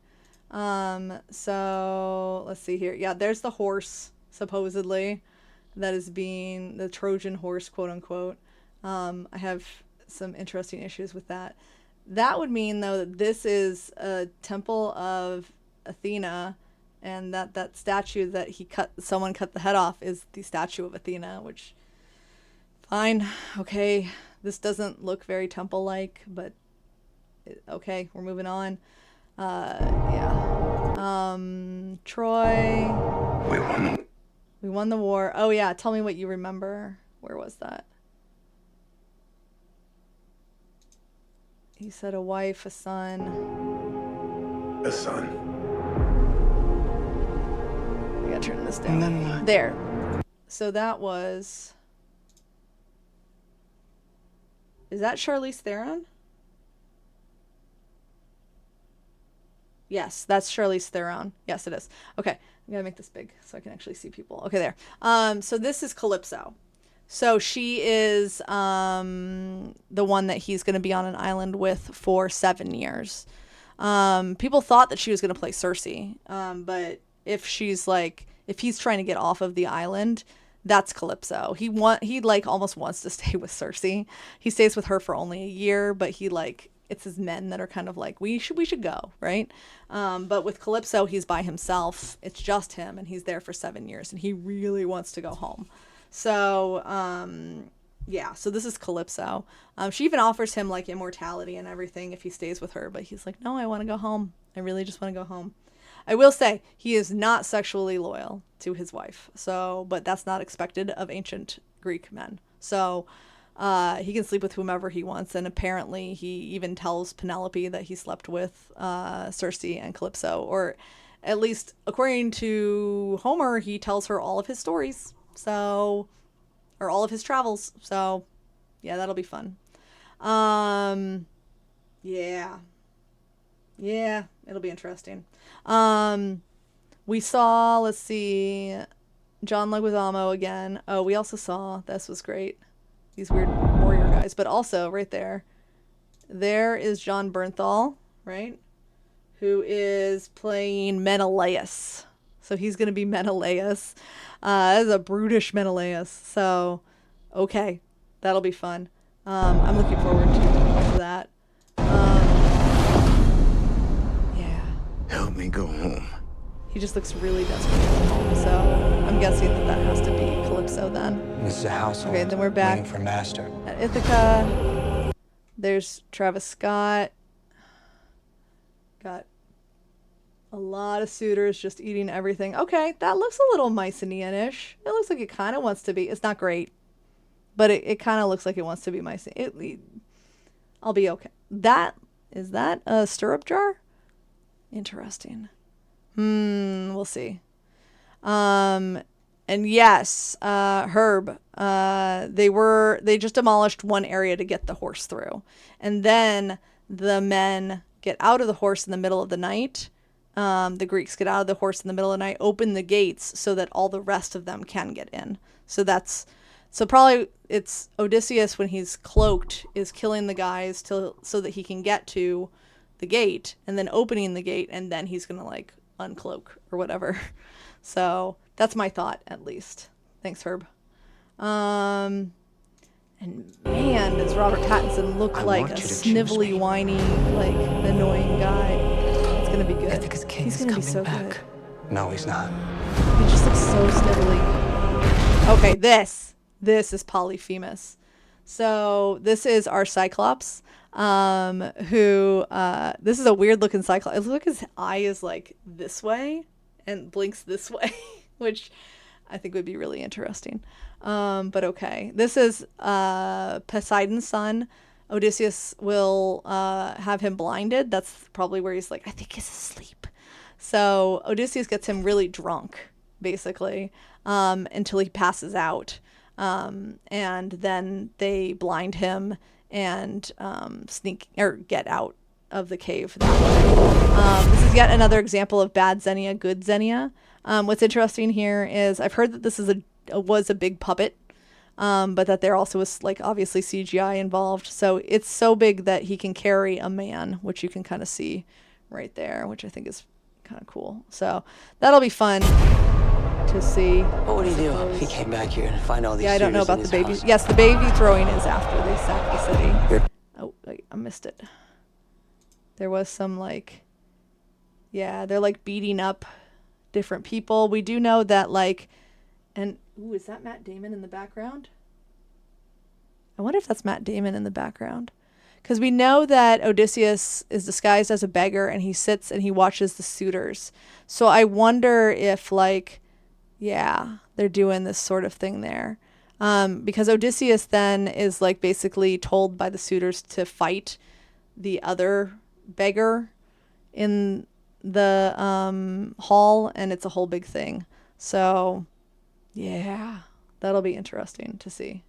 So let's see here. Yeah, there's the horse, supposedly, that is being the Trojan horse, quote unquote. I have some interesting issues with that. That would mean, though, that this is a temple of Athena, and that statue that someone cut the head off is the statue of Athena, which, fine, okay, this doesn't look very temple-like, but okay, we're moving on. Troy. We won the war. Oh yeah, tell me what you remember. Where was that? He said a wife, a son. A son. I gotta turn this down. There. So that was... Is that Charlize Theron? Yes, that's Charlize Theron. Yes, it is. Okay, I gotta make this big so I can actually see people. Okay, there. So this is Calypso. So she is the one that he's going to be on an island with for 7 years. People thought that she was going to play Cersei, but if he's trying to get off of the island, that's Calypso. He almost wants to stay with Cersei. He stays with her for only a year, but it's his men that are kind of like, we should go, right? But with Calypso, he's by himself. It's just him, and he's there for 7 years, and he really wants to go home. So, so this is Calypso. She even offers him like immortality and everything if he stays with her, but he's like, no, I want to go home. I really just want to go home. I will say he is not sexually loyal to his wife. So, but that's not expected of ancient Greek men. So, he can sleep with whomever he wants. And apparently he even tells Penelope that he slept with, Cersei and Calypso, or at least according to Homer, he tells her all of his stories. So, or all of his travels. So, yeah, that'll be fun. Yeah, it'll be interesting. We saw, let's see, John Leguizamo again. Oh, we also saw, this was great, these weird warrior guys. But also, right there is John Bernthal, right? Who is playing Menelaus. So he's going to be Menelaus. That is a brutish Menelaus. So, okay. That'll be fun. I'm looking forward to that. Yeah. Help me go home. He just looks really desperate to go home. So I'm guessing that has to be Calypso then. This is a household. Okay, then we're back waiting for master. at Ithaca. There's Travis Scott. Got a lot of suitors just eating everything. Okay, that looks a little Mycenaean-ish. It looks like it kind of wants to be. It's not great, but it kind of looks like it wants to be Mycenaean. I'll be okay. Is that a stirrup jar? Interesting. We'll see. And yes, Herb, they just demolished one area to get the horse through. And then the men get out of the horse in the middle of the night. The Greeks get out of the horse in the middle of the night, open the gates so that all the rest of them can get in. So probably it's Odysseus, when he's cloaked, is killing the guys so that he can get to the gate, and then opening the gate, and then he's gonna like uncloak or whatever. So that's my thought, at least. Thanks, Herb. And man, does Robert Pattinson look like a snivelly, whiny, like annoying guy. It's gonna be good. He's gonna be so good. No, he's not. He just looks so snivelly. Okay, this is Polyphemus. So this is our Cyclops, who, this is a weird looking Cyclops. It looks like his eye is like this way and blinks this way, which I think would be really interesting. But okay, this is Poseidon's son. Odysseus will have him blinded. That's probably where he's like, I think he's asleep. So Odysseus gets him really drunk, basically, until he passes out. And then they blind him and sneak or get out of the cave that way. This is yet another example of bad Xenia, good Xenia. What's interesting here is I've heard that this is was a big puppet, but that there also was like obviously CGI involved. So it's so big that he can carry a man, which you can kind of see right there, which I think is kind of cool. So that'll be fun to see. What would he do if he came back here and find all these Yeah, I don't know suitors in about the his baby. house? Yes, the baby throwing is after they sack the city. Oh, wait, I missed it. There was some like, yeah, they're like beating up different people. We do know that like, and ooh, is that Matt Damon in the background? I wonder if that's Matt Damon in the background. Because we know that Odysseus is disguised as a beggar and he sits and he watches the suitors. So I wonder if like, yeah, they're doing this sort of thing there. Because Odysseus then is like basically told by the suitors to fight the other beggar in the hall, and it's a whole big thing. So yeah, that'll be interesting to see.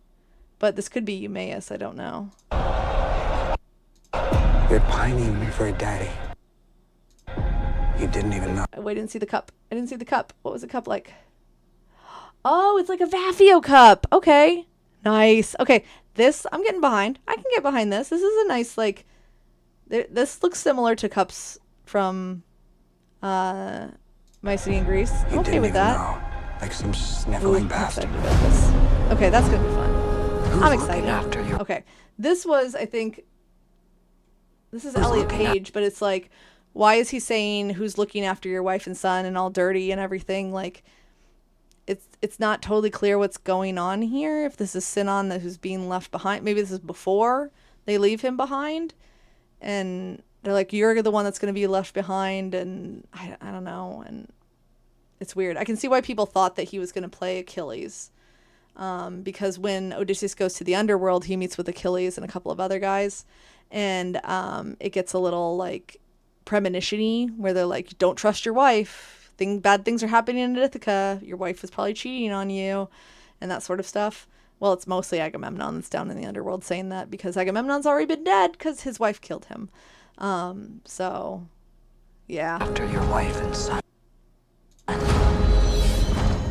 But this could be Eumaeus, I don't know. They're pining for a daddy you didn't even know. Oh, I didn't see the cup. I didn't see the cup. What was the cup like? Oh, it's like a Vafio cup. Okay. Nice. Okay. This, I'm getting behind. I can get behind this. This is a nice, like, this looks similar to cups from Mycenae in Greece. I'm You okay didn't with even that. know. Like some Ooh, sniveling I'm bastard. excited about this. Okay, that's going to be fun. Who's I'm looking excited. after you? Okay. This was, I think, this is Who's Elliot looking at- Page, but it's like, why is he saying who's looking after your wife and son and all dirty and everything? Like, it's not totally clear what's going on here. If this is Sinon that who's being left behind, maybe this is before they leave him behind, and they're like, you're the one that's going to be left behind, and I don't know, and it's weird. I can see why people thought that he was going to play Achilles, because when Odysseus goes to the underworld, he meets with Achilles and a couple of other guys, and it gets a little like premonition-y where they're like, don't trust your wife. Bad things are happening in Ithaca. Your wife is probably cheating on you, and that sort of stuff. Well, it's mostly Agamemnon that's down in the underworld saying that, because Agamemnon's already been dead because his wife killed him. So, yeah. After your wife and son.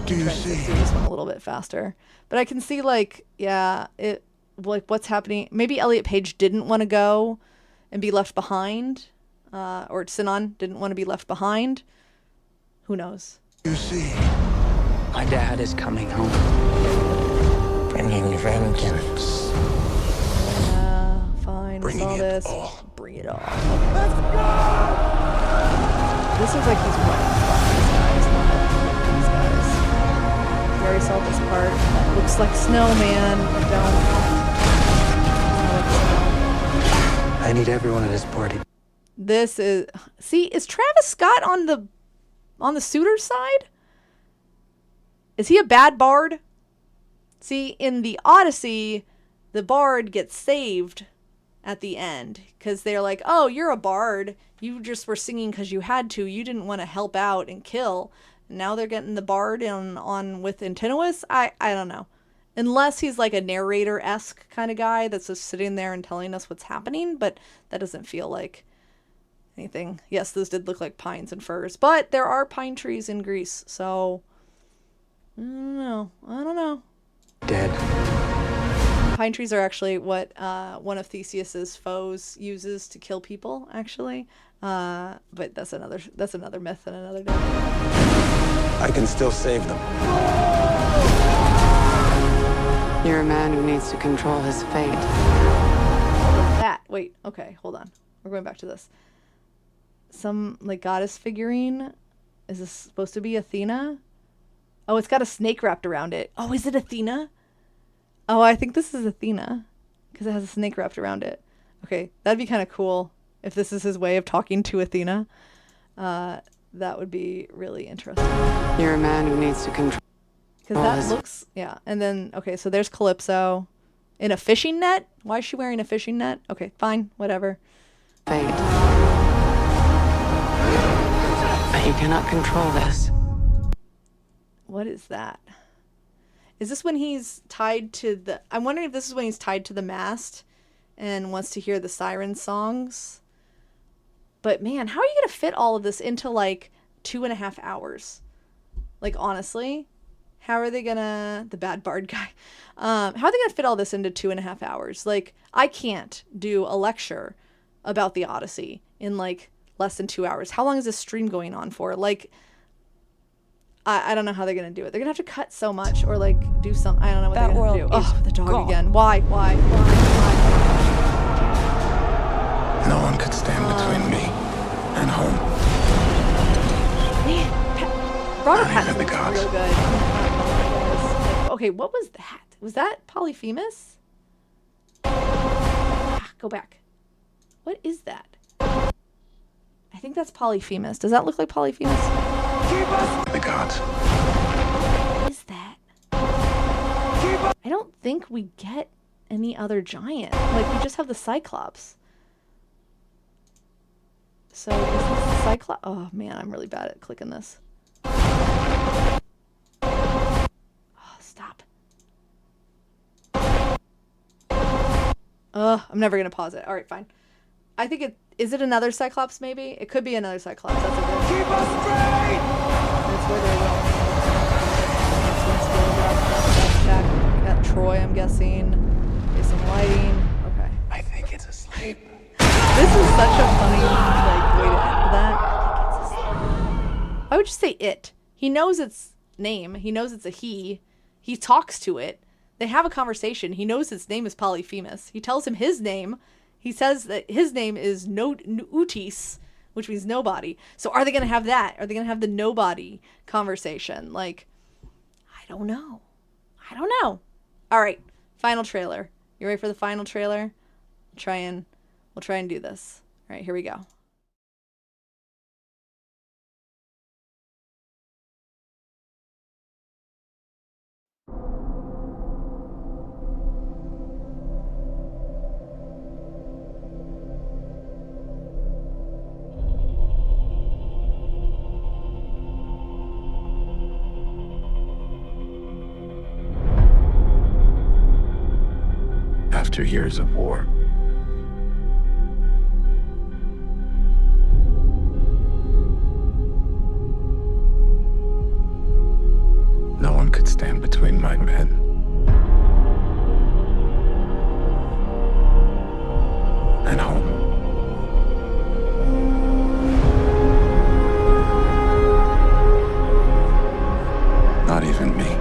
Do you Trying to see? see this one a little bit faster, but I can see like, yeah, it like what's happening. Maybe Elliot Page didn't want to go and be left behind, or Sinon didn't want to be left behind. Who knows? You see? My dad is coming home. Bringing vengeance. Fine. Bringing Saw it this. all. Bring it all. Let's go! This looks like he's running from these guys, not these guys. We already saw this part. That looks like snow, man. I need everyone at this party. This is... See, is Travis Scott on the suitor's side? Is he a bad bard? See, in the Odyssey, the bard gets saved at the end because they're like, oh, you're a bard. You just were singing because you had to. You didn't want to help out and kill. Now they're getting the bard on with Antinous. I don't know. Unless he's like a narrator-esque kind of guy that's just sitting there and telling us what's happening, but that doesn't feel like anything. Yes, those did look like pines and firs, but there are pine trees in Greece, so I don't know. Dead. Pine trees are actually what one of Theseus's foes uses to kill people, actually. But that's another myth and another day. I can still save them. You're a man who needs to control his fate. That wait, okay, hold on. We're going back to this. Some like goddess figurine. Is this supposed to be Athena? Oh, it's got a snake wrapped around it. Oh, is it Athena? Oh, I think this is Athena because it has a snake wrapped around it. Okay, that'd be kind of cool if this is his way of talking to Athena. That would be really interesting. You're a man who needs to control Because that looks, yeah. And then, okay, so there's Calypso in a fishing net. Why is she wearing a fishing net? Okay, fine, whatever. fate. But you cannot control this. What is that? Is this when he's tied to the... I'm wondering if this is when he's tied to the mast and wants to hear the siren songs. But man, how are you going to fit all of this into like 2.5 hours? Like, honestly, how are they going to... The bad bard guy. How are they going to fit all this into 2.5 hours? Like, I can't do a lecture about the Odyssey in like less than 2 hours. How long is this stream going on for? Like... I don't know how they're gonna do it. They're gonna have to cut so much or like do some. I don't know what That they're gonna world do. is Oh, the dog gone. again. Why? No one could stand between me and home. Man, Robert Not even the Pattinson's gods. real good. Okay, what was that? Was that Polyphemus? Go back. What is that? I think that's Polyphemus. Does that look like Polyphemus? The gods. What is that? I don't think we get any other giant. Like, we just have the Cyclops. So, is this the Cyclops? Oh, man, I'm really bad at clicking this. Oh, stop. I'm never going to pause it. All right, fine. I think it... Is it another Cyclops, maybe? It could be another Cyclops. That's a good... Keep us straight! That's where they're going. Back at Troy, I'm guessing. There's some lighting. Okay. I think it's asleep. This is such a funny, like, way to end that. I would just say it. He knows its name. He knows it's a he. He talks to it. They have a conversation. He knows its name is Polyphemus. He tells him his name. He says that his name is Utis, which means nobody. So are they going to have that? Are they going to have the nobody conversation? Like, I don't know. I don't know. All right. Final trailer. You ready for the final trailer? We'll try and do this. All right, here we go. After years of war, no one could stand between my men and home. Not even me.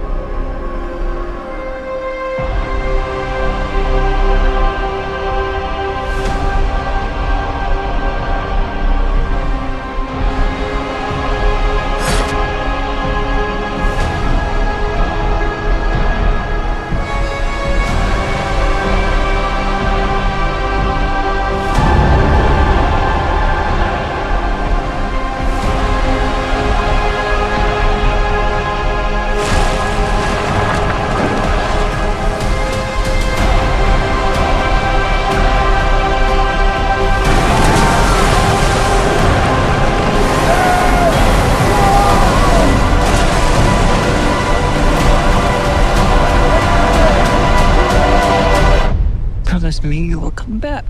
Promise me you will come back.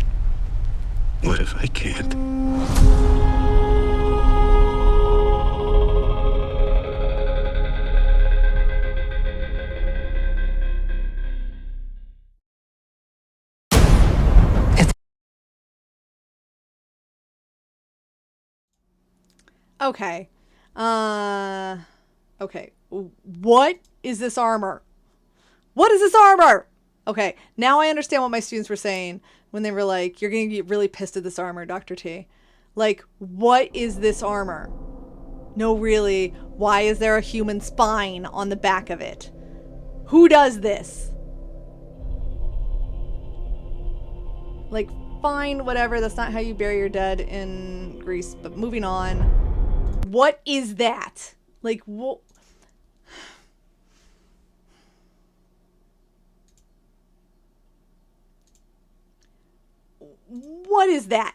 What if I can't? Okay. Okay. What is this armor? What is this armor? Okay, now I understand what my students were saying when they were like, you're going to get really pissed at this armor, Dr. T. Like, what is this armor? No, really, why is there a human spine on the back of it? Who does this? Like, fine, whatever, that's not how you bury your dead in Greece, but moving on. What is that? Like, what? What is that?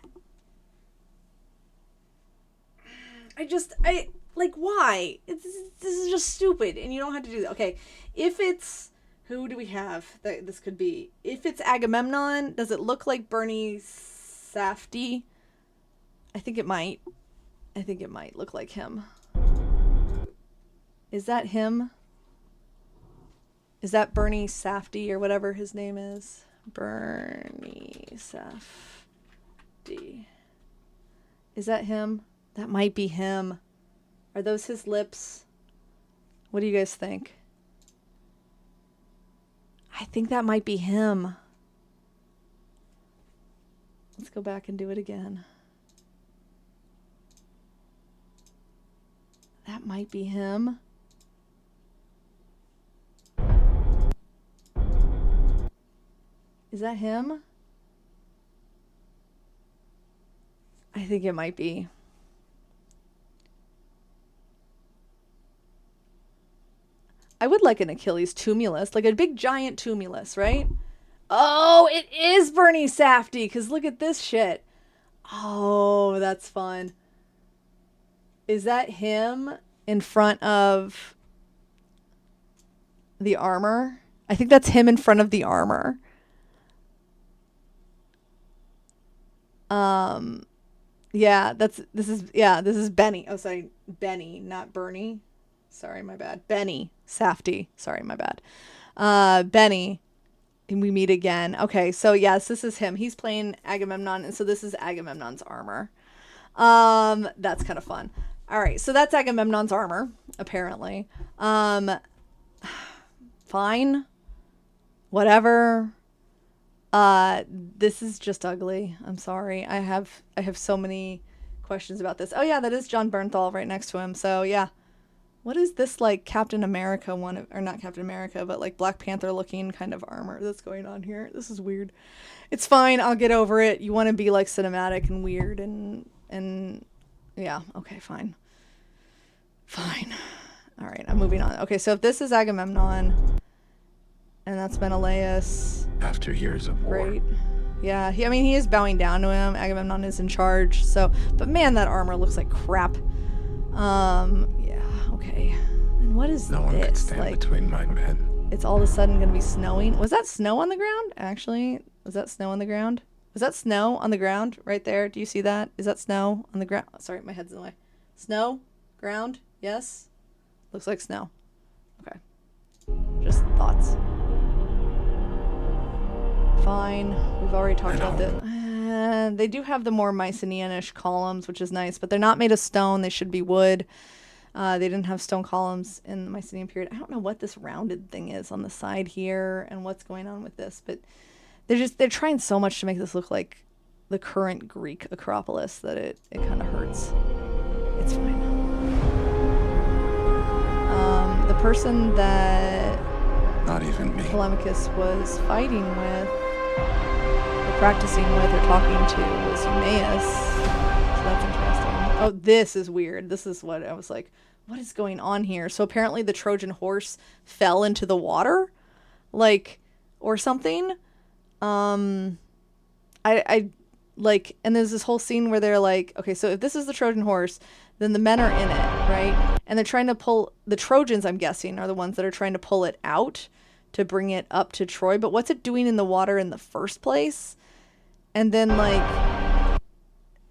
Like, why? This is just stupid, and you don't have to do that. Okay, if it's, who do we have that this could be? If it's Agamemnon, does it look like Bernie Safdie? I think it might. I think it might look like him. Is that him? Is that Bernie Safdie or whatever his name is? Bernie Safdie. Is that him? That might be him. Are those his lips? What do you guys think? I think that might be him. Let's go back and do it again. That might be him. Is that him? I think it might be. I would like an Achilles tumulus, like a big giant tumulus, right? Oh, it is Bernie Safdie, because look at this shit. Oh, that's fun. Is that him in front of the armor? I think that's him in front of the armor. Yeah, this is Benny. Oh, sorry, Benny, not Bernie. Sorry, my bad. Benny Safdie. Sorry, my bad. Benny. And we meet again. Okay, so yes, this is him. He's playing Agamemnon, and so this is Agamemnon's armor. That's kind of fun. All right, so that's Agamemnon's armor, apparently. Fine. Whatever. This is just ugly. I'm sorry. I have so many questions about this. Oh yeah, that is John Bernthal right next to him. So yeah. What is this, like, Captain America one, or not Captain America, but like Black Panther looking kind of armor that's going on here? This is weird. It's fine. I'll get over it. You want to be like cinematic and weird and yeah. Okay, fine. Fine. All right, I'm moving on. Okay, so if this is Agamemnon and that's Menelaus. After years of war. Great. Yeah, he is bowing down to him. Agamemnon is in charge. So, but man, that armor looks like crap. Yeah, okay. And what is No one could this? stand Like, between my men. it's all of a sudden going to be snowing. Was that snow on the ground? Actually, was that snow on the ground? Was that snow on the ground right there? Do you see that? Is that snow on the ground? Sorry, my head's in the way. Snow? Ground? Yes? Looks like snow. Okay. Just thoughts. Fine. We've already talked about that. They do have the more Mycenaean-ish columns, which is nice, but they're not made of stone. They should be wood. They didn't have stone columns in the Mycenaean period. I don't know what this rounded thing is on the side here and what's going on with this, but they're trying so much to make this look like the current Greek Acropolis that it kind of hurts. It's fine. The person that Not even me. Telemachus was fighting with, or practicing with, or talking to was Eumaeus. So that's interesting. Oh, this is weird. This is what I was like, what is going on here? So apparently the Trojan horse fell into the water, like, or something. I like, and there's this whole scene where they're like, okay, so if this is the Trojan horse, then the men are in it, right? And they're trying to pull, the Trojans, I'm guessing, are the ones that are trying to pull it out to bring it up to Troy. But what's it doing in the water in the first place? And then, like,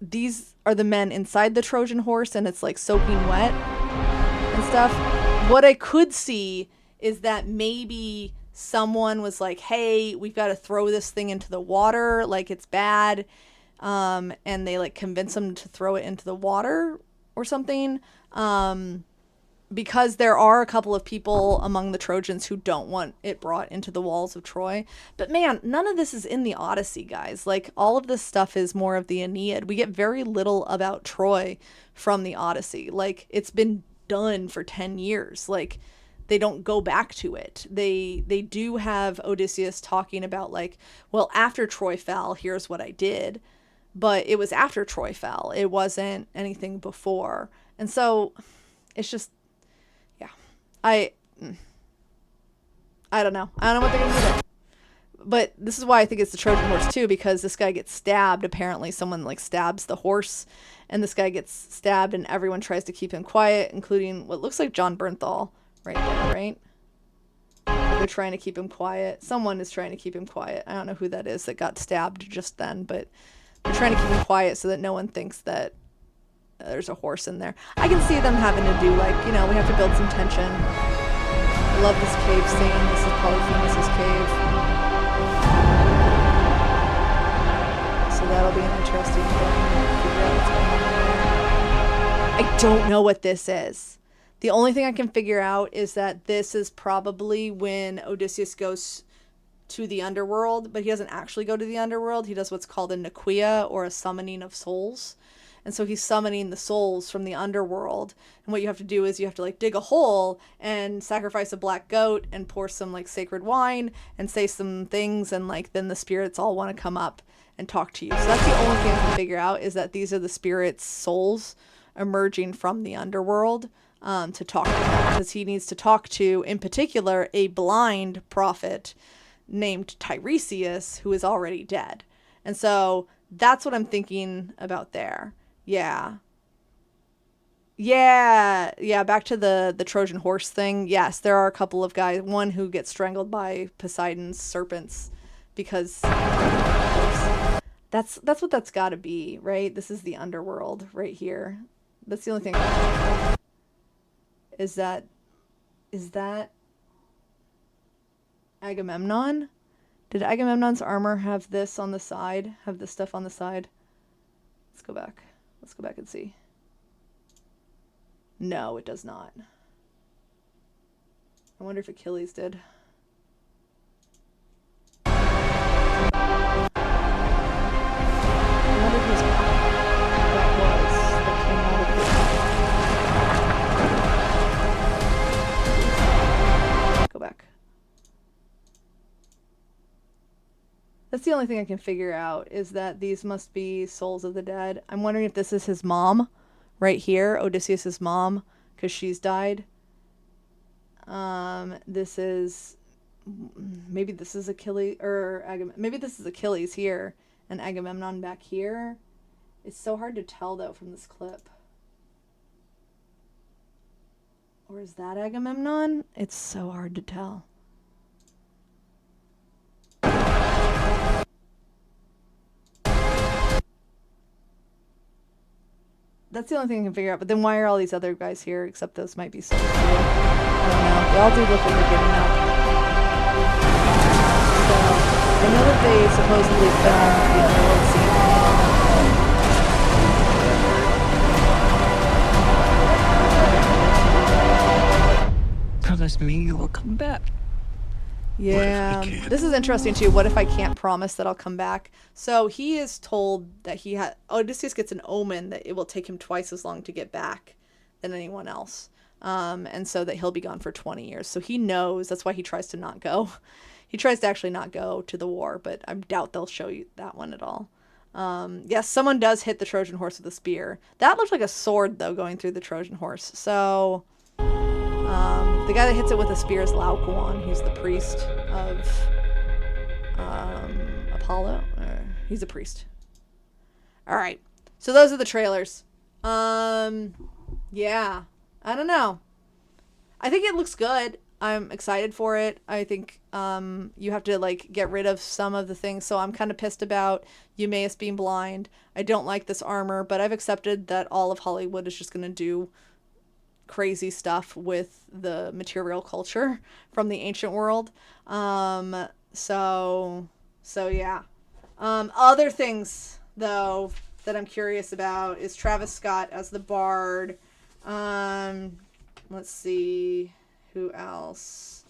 these are the men inside the Trojan horse, and it's, like, soaking wet and stuff. What I could see is that maybe someone was like, hey, we've got to throw this thing into the water, like, it's bad. And they, like, convince them to throw it into the water or something. Because there are a couple of people among the Trojans who don't want it brought into the walls of Troy. But man, none of this is in the Odyssey, guys. Like, all of this stuff is more of the Aeneid. We get very little about Troy from the Odyssey. Like, it's been done for 10 years. Like, they don't go back to it. They do have Odysseus talking about, like, well, after Troy fell, here's what I did. But it was after Troy fell. It wasn't anything before. And so it's just, yeah. I don't know. I don't know what they're going to do there. But this is why I think it's the Trojan horse too, because this guy gets stabbed. Apparently someone, like, stabs the horse, and this guy gets stabbed, and everyone tries to keep him quiet, including what looks like John Bernthal right there, right? They're trying to keep him quiet. Someone is trying to keep him quiet. I don't know who that is that got stabbed just then, but they're trying to keep him quiet so that no one thinks that there's a horse in there. I can see them having to do, like, you know, we have to build some tension. I love this cave scene. This is Polyphemus's cave. So that'll be an interesting thing. Figure out what's going on there. I don't know what this is. The only thing I can figure out is that this is probably when Odysseus goes to the underworld, but he doesn't actually go to the underworld. He does what's called a Naquia, or a summoning of souls. And so he's summoning the souls from the underworld. And what you have to do is you have to like dig a hole and sacrifice a black goat and pour some like sacred wine and say some things, and like then the spirits all want to come up and talk to you. So that's the only thing I can figure out, is that these are the spirits' souls emerging from the underworld to talk to him, because he needs to talk to, in particular, a blind prophet named Tiresias, who is already dead. And so that's what I'm thinking about there. Yeah, back to the Trojan horse thing. Yes, there are a couple of guys, one who gets strangled by Poseidon's serpents because that's what that's got to be, right? This is the underworld right here. That's the only thing. Is that Agamemnon? Did Agamemnon's armor have this on the side? Have this stuff on the side? Let's go back. Let's go back and see. No, it does not. I wonder if Achilles did. I wonder whose that was that came out of the... Go back. That's the only thing I can figure out, is that these must be souls of the dead. I'm wondering if this is his mom right here, Odysseus's mom, because she's died. This is, maybe this is Achilles, or maybe this is Achilles here and Agamemnon back here. It's so hard to tell though from this clip. Or is that Agamemnon? It's so hard to tell. That's the only thing I can figure out. But then why are all these other guys here? Except those might be souls too. I don't know. They all do look like they're getting up. So I know that they supposedly filmed the underworld scene. Promise me you will come back. Yeah, this is interesting too. What if I can't promise that I'll come back? So he is told that Odysseus gets an omen that it will take him twice as long to get back than anyone else. And so that he'll be gone for 20 years. So he knows, that's why he tries to not go. He tries to actually not go to the war, but I doubt they'll show you that one at all. Yes, someone does hit the Trojan horse with a spear. That looked like a sword though, going through the Trojan horse. So the guy that hits it with a spear is Laocoon. He's the priest of Apollo. He's a priest. All right. So those are the trailers. Yeah. I don't know. I think it looks good. I'm excited for it. I think you have to like get rid of some of the things. So I'm kind of pissed about Eumaeus being blind. I don't like this armor, but I've accepted that all of Hollywood is just going to do crazy stuff with the material culture from the ancient world. So yeah. Other things though that I'm curious about is Travis Scott as the bard. Let's see who else.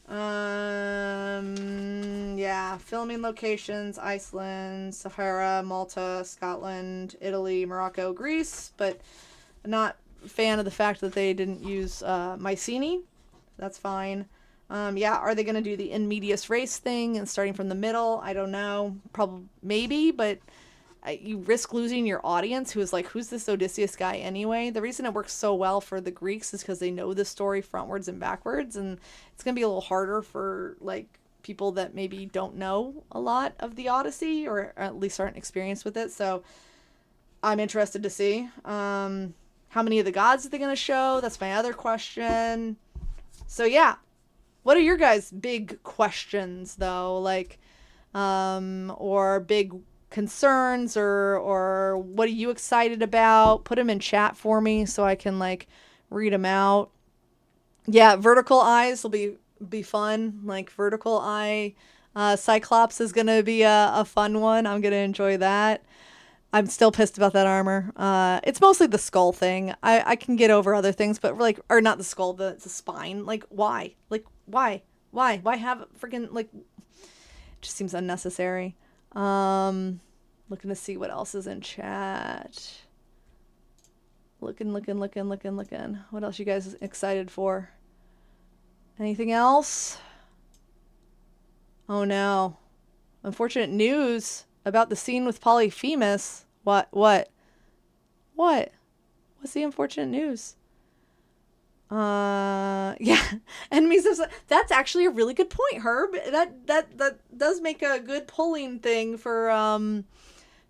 Yeah, filming locations: Iceland, Sahara, Malta, Scotland, Italy, Morocco, Greece, but not fan of the fact that they didn't use Mycenae. That's fine. Yeah, are they going to do the in medias res thing and starting from the middle? I don't know. Probably, maybe, but you risk losing your audience who is like, who's this Odysseus guy anyway? The reason it works so well for the Greeks is because they know the story frontwards and backwards, and it's going to be a little harder for like people that maybe don't know a lot of the Odyssey, or at least aren't experienced with it. So I'm interested to see. How many of the gods are they going to show? That's my other question. So yeah, what are your guys' big questions though? Like, or big concerns, or what are you excited about? Put them in chat for me so I can like read them out. Yeah, vertical eyes will be fun. Like vertical eye Cyclops is going to be a fun one. I'm going to enjoy that. I'm still pissed about that armor. It's mostly the skull thing. I can get over other things, but like, or not the skull, the spine. Like, why? Like, why? Why have freaking like? It just seems unnecessary. Looking to see what else is in chat. Looking. What else you guys excited for? Anything else? Oh no. Unfortunate news about the scene with Polyphemus. What? What's the unfortunate news? Yeah. Enemies of... That's actually a really good point, Herb. That does make a good pulling thing for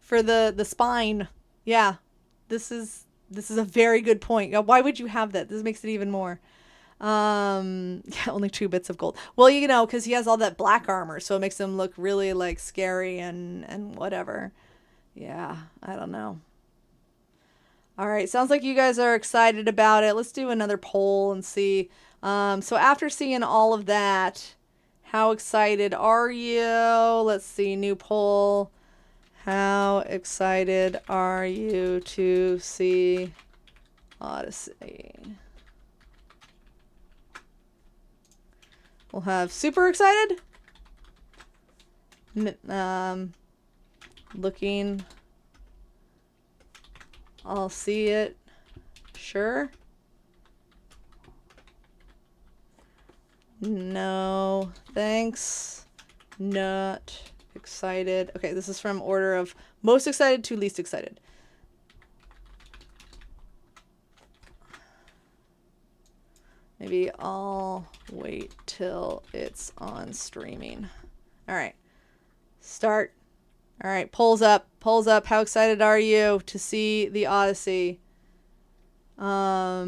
the spine. Yeah. This is a very good point. Why would you have that? This makes it even more. Yeah, only 2 bits of gold. Well, you know, because he has all that black armor, so it makes him look really like scary and whatever. Yeah, I don't know. All right, sounds like you guys are excited about it. Let's do another poll and see. So after seeing all of that, how excited are you? Let's see, new poll. How excited are you to see Odyssey? We'll have super excited. Looking. I'll see it. Sure. No, thanks. Not excited. Okay, this is from order of most excited to least excited. Maybe I'll wait till it's on streaming. All right. Start. All right, polls up. Polls up. How excited are you to see the Odyssey? Yeah.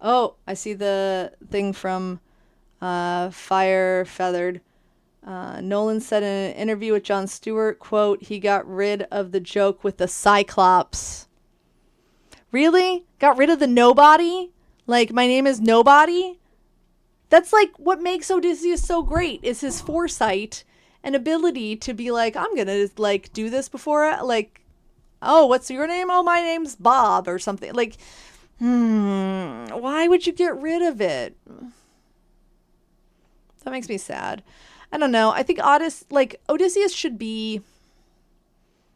Oh, I see the thing from Fire Feathered. Nolan said in an interview with Jon Stewart, quote, he got rid of the joke with the Cyclops. Really? Got rid of the nobody? Like, my name is nobody? That's like what makes Odysseus so great is his foresight and ability to be like, I'm gonna like do this before like, oh, what's your name? Oh, my name's Bob or something. Like, why would you get rid of it? That makes me sad. I don't know. I think Odysseus should be...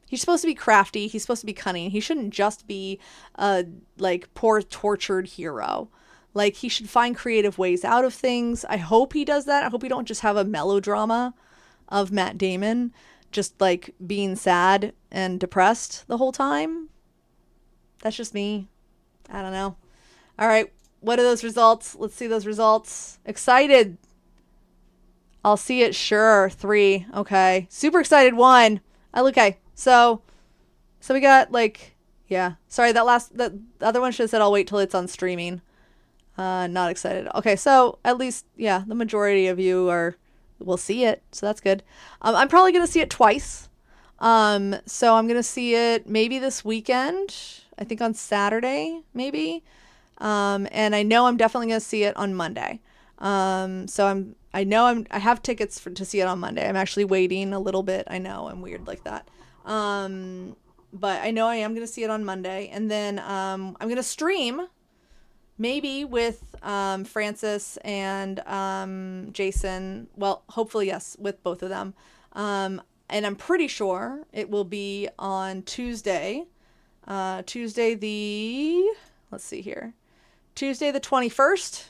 He's supposed to be crafty. He's supposed to be cunning. He shouldn't just be a, like, poor, tortured hero. Like, he should find creative ways out of things. I hope he does that. I hope we don't just have a melodrama of Matt Damon just, like, being sad and depressed the whole time. That's just me. I don't know. All right. What are those results? Let's see those results. Excited. I'll see it. Sure. 3. Okay. Super excited. 1. Okay. So we got like, yeah. Sorry, that other one should have said I'll wait till it's on streaming. Not excited. Okay, so at least, yeah, the majority of you will see it, so that's good. I'm probably gonna see it twice. So I'm gonna see it maybe this weekend. I think on Saturday, maybe. And I know I'm definitely gonna see it on Monday. So I have tickets to see it on Monday. I'm actually waiting a little bit. I know I'm weird like that. But I know I am going to see it on Monday. And then I'm going to stream maybe with Francis and Jason. Well, hopefully, yes, with both of them. And I'm pretty sure it will be on Tuesday. Tuesday the 21st.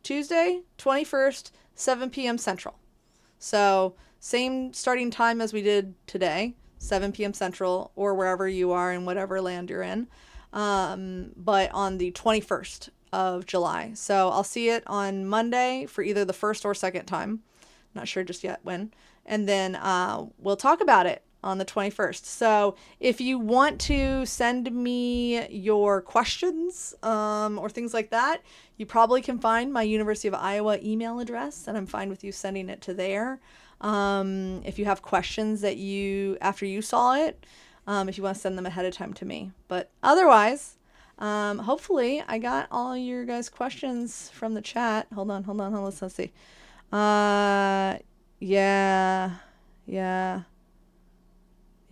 Tuesday, 21st, 7 p.m. Central. So same starting time as we did today, 7 p.m. Central, or wherever you are in whatever land you're in. But on the 21st of July. So I'll see it on Monday for either the first or second time. Not sure just yet when. And then we'll talk about it on the 21st. So if you want to send me your questions or things like that, you probably can find my University of Iowa email address, and I'm fine with you sending it to there. If you have questions that after you saw it, if you want to send them ahead of time to me. But otherwise, hopefully I got all your guys' questions from the chat. Hold on. Let's see. Yeah.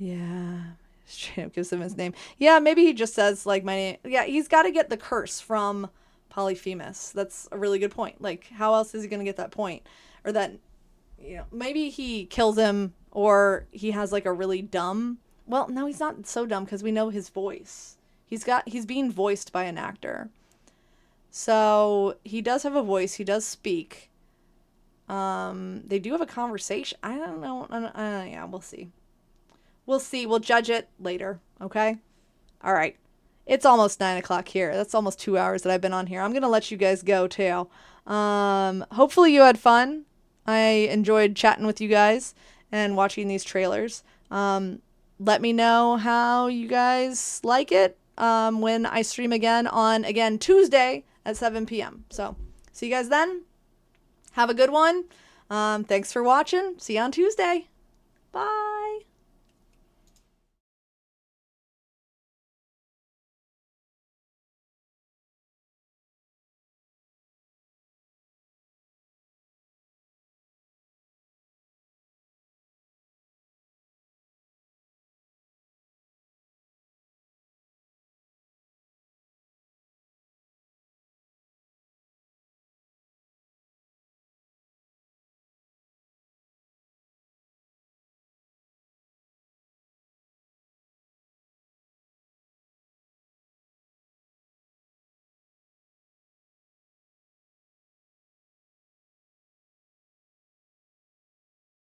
Yeah. Straight up gives him his name. Yeah, maybe he just says, like, my name. Yeah, he's got to get the curse from Polyphemus. That's a really good point. Like, how else is he going to get that point? Or that, maybe he kills him, or he has, like, a really dumb... Well, no, he's not so dumb, because we know his voice. He's being voiced by an actor. So, he does have a voice. He does speak. They do have a conversation. I don't know. Yeah, we'll see. We'll see. We'll judge it later. Okay? All right. It's almost 9 o'clock here. That's almost 2 hours that I've been on here. I'm going to let you guys go, too. Hopefully you had fun. I enjoyed chatting with you guys and watching these trailers. Let me know how you guys like it when I stream again on, Tuesday at 7 p.m. So, see you guys then. Have a good one. Thanks for watching. See you on Tuesday. Bye.